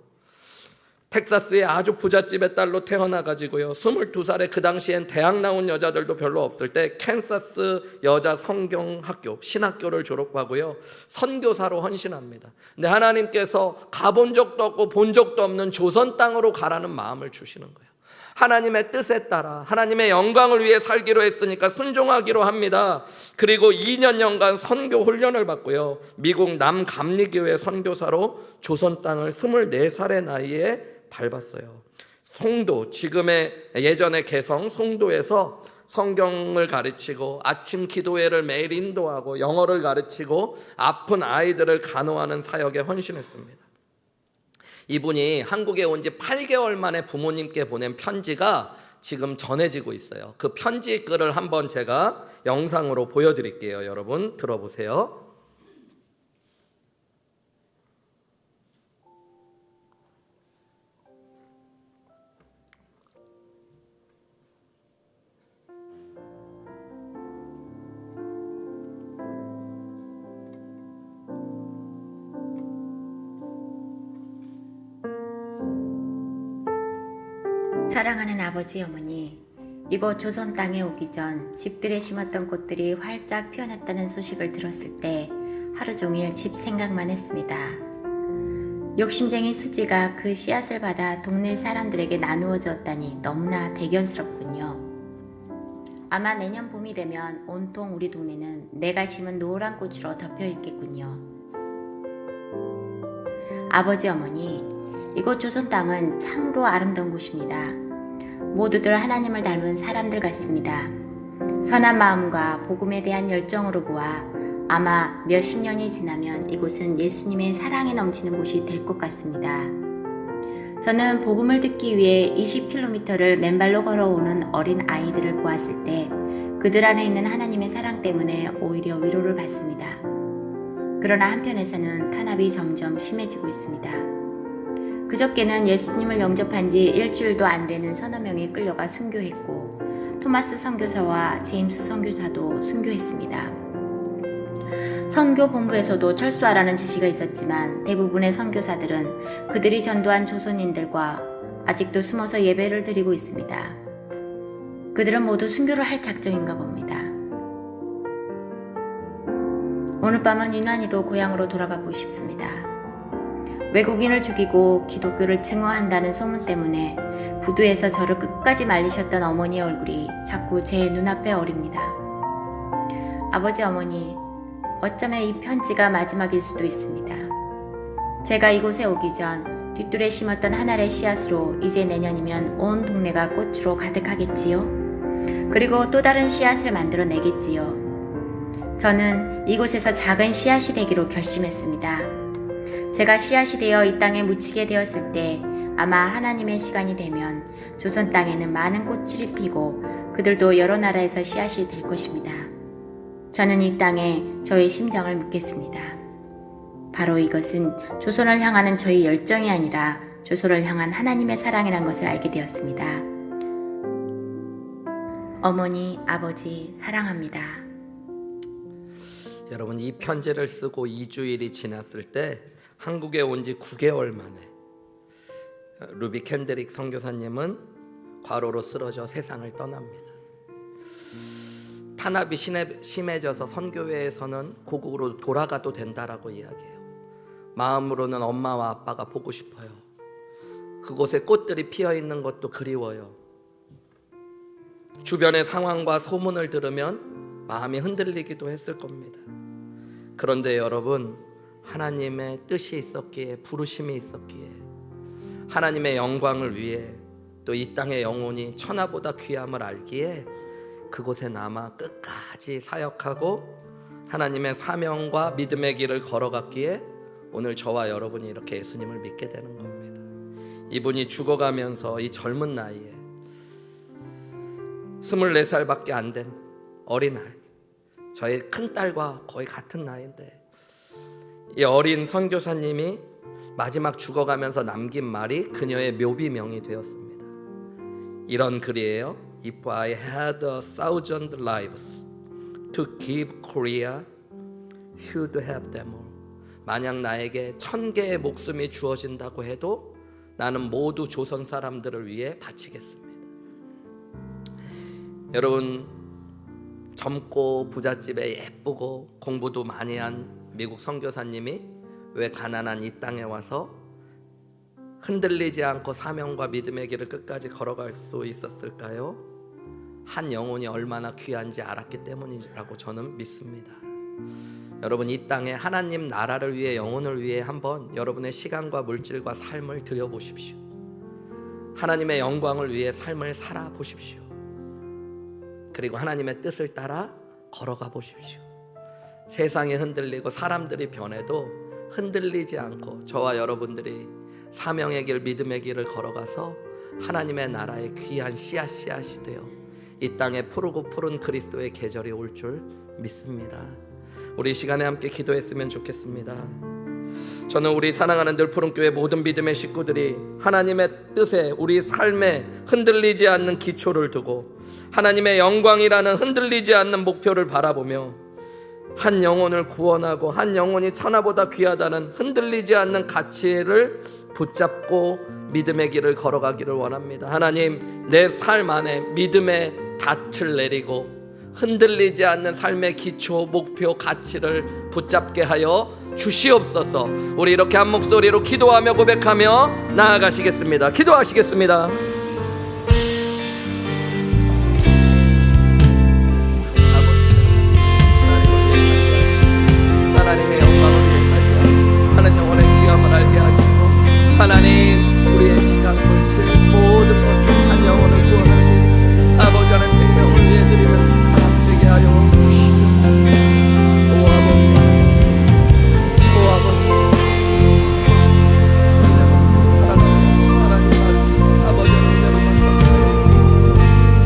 텍사스의 아주 부잣집의 딸로 태어나가지고요 22살에 그 당시엔 대학 나온 여자들도 별로 없을 때 캔사스 여자 성경학교 신학교를 졸업하고요 선교사로 헌신합니다. 근데 하나님께서 가본 적도 없고 본 적도 없는 조선 땅으로 가라는 마음을 주시는 거예요. 하나님의 뜻에 따라 하나님의 영광을 위해 살기로 했으니까 순종하기로 합니다. 그리고 2년간 선교 훈련을 받고요 미국 남감리교회 선교사로 조선 땅을 24살의 나이에 밟았어요. 송도, 지금의 예전의 개성 송도에서 성경을 가르치고 아침 기도회를 매일 인도하고 영어를 가르치고 아픈 아이들을 간호하는 사역에 헌신했습니다. 이분이 한국에 온 지 8개월 만에 부모님께 보낸 편지가 지금 전해지고 있어요. 그 편지 글을 한번 제가 영상으로 보여드릴게요. 여러분 들어보세요. 사랑하는 아버지 어머니, 이곳 조선 땅에 오기 전 집들에 심었던 꽃들이 활짝 피어났다는 소식을 들었을 때 하루 종일 집 생각만 했습니다. 욕심쟁이 수지가 그 씨앗을 받아 동네 사람들에게 나누어 주었다니 너무나 대견스럽군요. 아마 내년 봄이 되면 온통 우리 동네는 내가 심은 노란 꽃으로 덮여 있겠군요. 아버지 어머니, 이곳 조선 땅은 참으로 아름다운 곳입니다. 모두들 하나님을 닮은 사람들 같습니다. 선한 마음과 복음에 대한 열정으로 보아 아마 몇십 년이 지나면 이곳은 예수님의 사랑이 넘치는 곳이 될 것 같습니다. 저는 복음을 듣기 위해 20km를 맨발로 걸어오는 어린 아이들을 보았을 때 그들 안에 있는 하나님의 사랑 때문에 오히려 위로를 받습니다. 그러나 한편에서는 탄압이 점점 심해지고 있습니다. 그저께는 예수님을 영접한 지 일주일도 안 되는 서너 명이 끌려가 순교했고 토마스 선교사와 제임스 선교사도 순교했습니다. 선교 본부에서도 철수하라는 지시가 있었지만 대부분의 선교사들은 그들이 전도한 조선인들과 아직도 숨어서 예배를 드리고 있습니다. 그들은 모두 순교를 할 작정인가 봅니다. 오늘 밤은 유난히도 고향으로 돌아가고 싶습니다. 외국인을 죽이고 기독교를 증오한다는 소문 때문에 부두에서 저를 끝까지 말리셨던 어머니의 얼굴이 자꾸 제 눈앞에 어립니다. 아버지 어머니, 어쩌면 이 편지가 마지막일 수도 있습니다. 제가 이곳에 오기 전 뒷뜰에 심었던 한 알의 씨앗으로 이제 내년이면 온 동네가 꽃으로 가득하겠지요. 그리고 또 다른 씨앗을 만들어내겠지요. 저는 이곳에서 작은 씨앗이 되기로 결심했습니다. 제가 씨앗이 되어 이 땅에 묻히게 되었을 때 아마 하나님의 시간이 되면 조선 땅에는 많은 꽃이 피고 그들도 여러 나라에서 씨앗이 될 것입니다. 저는 이 땅에 저의 심정을 묻겠습니다. 바로 이것은 조선을 향하는 저의 열정이 아니라 조선을 향한 하나님의 사랑이란 것을 알게 되었습니다. 어머니, 아버지 사랑합니다. 여러분, 이 편지를 쓰고 2주일이 지났을 때 한국에 온 지 9개월 만에 루비 캔드릭 선교사님은 과로로 쓰러져 세상을 떠납니다. 탄압이 심해져서 선교회에서는 고국으로 돌아가도 된다라고 이야기해요. 마음으로는 엄마와 아빠가 보고 싶어요. 그곳에 꽃들이 피어 있는 것도 그리워요. 주변의 상황과 소문을 들으면 마음이 흔들리기도 했을 겁니다. 그런데 여러분, 하나님의 뜻이 있었기에, 부르심이 있었기에, 하나님의 영광을 위해 또 이 땅의 영혼이 천하보다 귀함을 알기에 그곳에 남아 끝까지 사역하고 하나님의 사명과 믿음의 길을 걸어갔기에 오늘 저와 여러분이 이렇게 예수님을 믿게 되는 겁니다. 이분이 죽어가면서 이 젊은 나이에 24살밖에 안 된 어린아이, 저의 큰딸과 거의 같은 나이인데 이 어린 선교사님이 마지막 죽어가면서 남긴 말이 그녀의 묘비명이 되었습니다. 이런 글이에요. If I had 1,000 lives to give Korea, should have them all. 만약 나에게 1,000개의 목숨이 주어진다고 해도 나는 모두 조선 사람들을 위해 바치겠습니다. 여러분, 젊고 부잣집에 예쁘고 공부도 많이 한 미국 선교사님이 왜 가난한 이 땅에 와서 흔들리지 않고 사명과 믿음의 길을 끝까지 걸어갈 수 있었을까요? 한 영혼이 얼마나 귀한지 알았기 때문이라고 저는 믿습니다. 여러분, 이 땅에 하나님 나라를 위해, 영혼을 위해 한번 여러분의 시간과 물질과 삶을 들여보십시오. 하나님의 영광을 위해 삶을 살아보십시오. 그리고 하나님의 뜻을 따라 걸어가 보십시오. 세상이 흔들리고 사람들이 변해도 흔들리지 않고 저와 여러분들이 사명의 길, 믿음의 길을 걸어가서 하나님의 나라의 귀한 씨앗이 되어 이 땅에 푸르고 푸른 그리스도의 계절이 올 줄 믿습니다. 우리 이 시간에 함께 기도했으면 좋겠습니다. 저는 우리 사랑하는 늘푸른교회 모든 믿음의 식구들이 하나님의 뜻에 우리 삶에 흔들리지 않는 기초를 두고 하나님의 영광이라는 흔들리지 않는 목표를 바라보며 한 영혼을 구원하고 한 영혼이 천하보다 귀하다는 흔들리지 않는 가치를 붙잡고 믿음의 길을 걸어가기를 원합니다. 하나님, 내 삶 안에 믿음의 닻을 내리고 흔들리지 않는 삶의 기초, 목표, 가치를 붙잡게 하여 주시옵소서. 우리 이렇게 한 목소리로 기도하며 고백하며 나아가시겠습니다. 기도하시겠습니다. 하나님의 영광을 위해 살게 하시고 하나님 영혼의 귀함을 알게 하시고 하나님 우리의 시간 물질 모든 것을 한 영혼을 구원하고 아버지 하나님 생명을 위해 드리는 사람 되게 하여 주시옵소서. 오 아버지, 오 아버지, 사랑하는 하나님 말씀 아버지 은혜로만 선포해 주옵소서.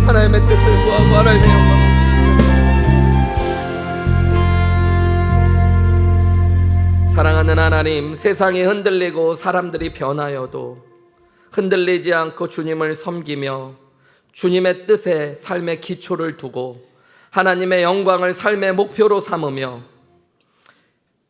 하나님의 뜻을 구하고 하나님의 영광을 사랑하는 하나님, 세상이 흔들리고 사람들이 변하여도 흔들리지 않고 주님을 섬기며 주님의 뜻에 삶의 기초를 두고 하나님의 영광을 삶의 목표로 삼으며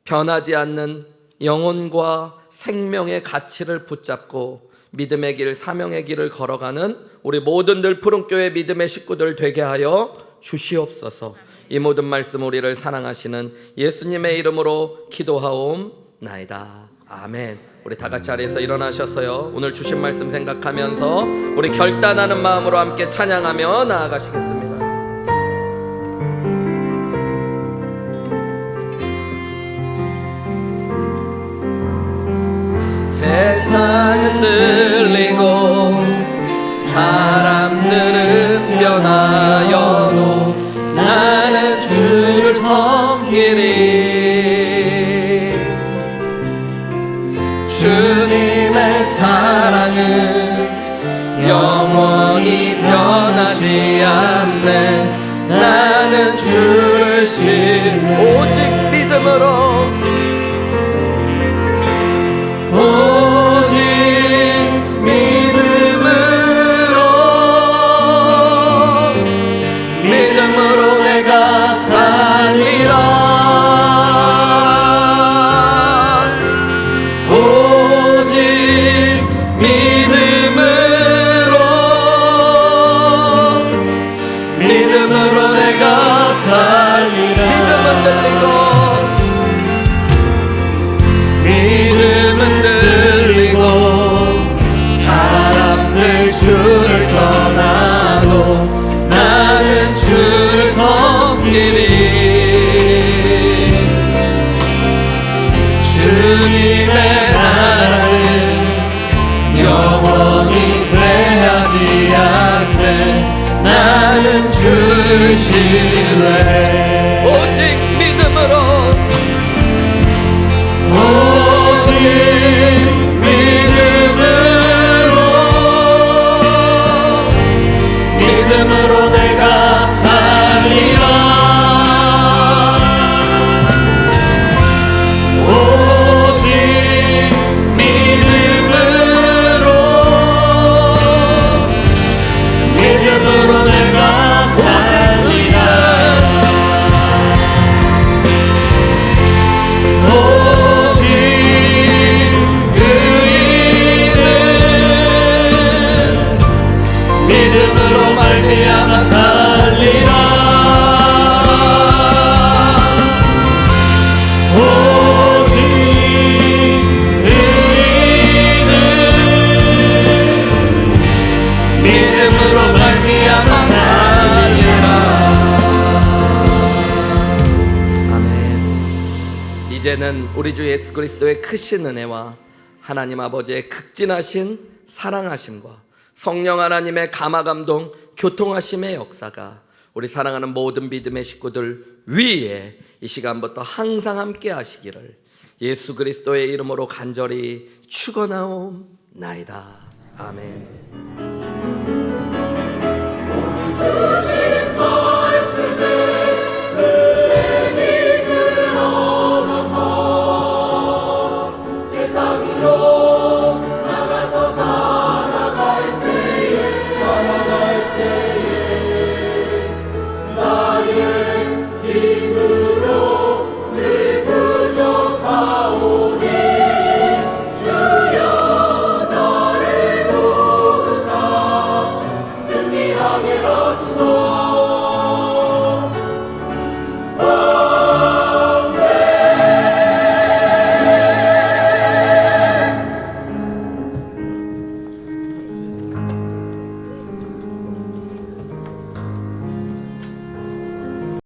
변하지 않는 영혼과 생명의 가치를 붙잡고 믿음의 길, 사명의 길을 걸어가는 우리 모든 늘푸른교회 믿음의 식구들 되게 하여 주시옵소서. 이 모든 말씀 우리를 사랑하시는 예수님의 이름으로 기도하옵나이다. 아멘. 우리 다 같이 자리에서 일어나셔서요, 오늘 주신 말씀 생각하면서 우리 결단하는 마음으로 함께 찬양하며 나아가시겠습니다. 세상은 흔들리고 사람들은 변하여도 나는 주를 섬기리. 주님의 사랑은 영원히 변하지 않네. 나는 주를 신뢰 오직 믿음으로 오직 믿음으로 내가 살리라. 오직 믿음으로 내가 살리라. 믿음은 들리고 사람들 주를 떠나도 나는 주를 섬기리. 주님의 나라는 영원히 쇠하지 않네. 나는 주를 신뢰해. 오직 믿음으로 오직 믿음으로 내가 살리라. 오직 믿음으로 내가 살리라. 오직 의인은 믿음으로 말미암아 살리라. 오직 의인은 믿음으로 말미암아 살리라. 아멘. 이제는 우리 주 예수 그리스도의 크신 은혜와 하나님 아버지의 극진하신 사랑하심과 성령 하나님의 감화감동 교통하심의 역사가 우리 사랑하는 모든 믿음의 식구들 위에 이 시간부터 항상 함께 하시기를 예수 그리스도의 이름으로 간절히 축원하옵나이다. 아멘. 주신 말씀에 새 힘을 얻어서 세상으로 나가서 살아갈 때에 나의 힘으로 늘 부족하오니 주여 주옵소서.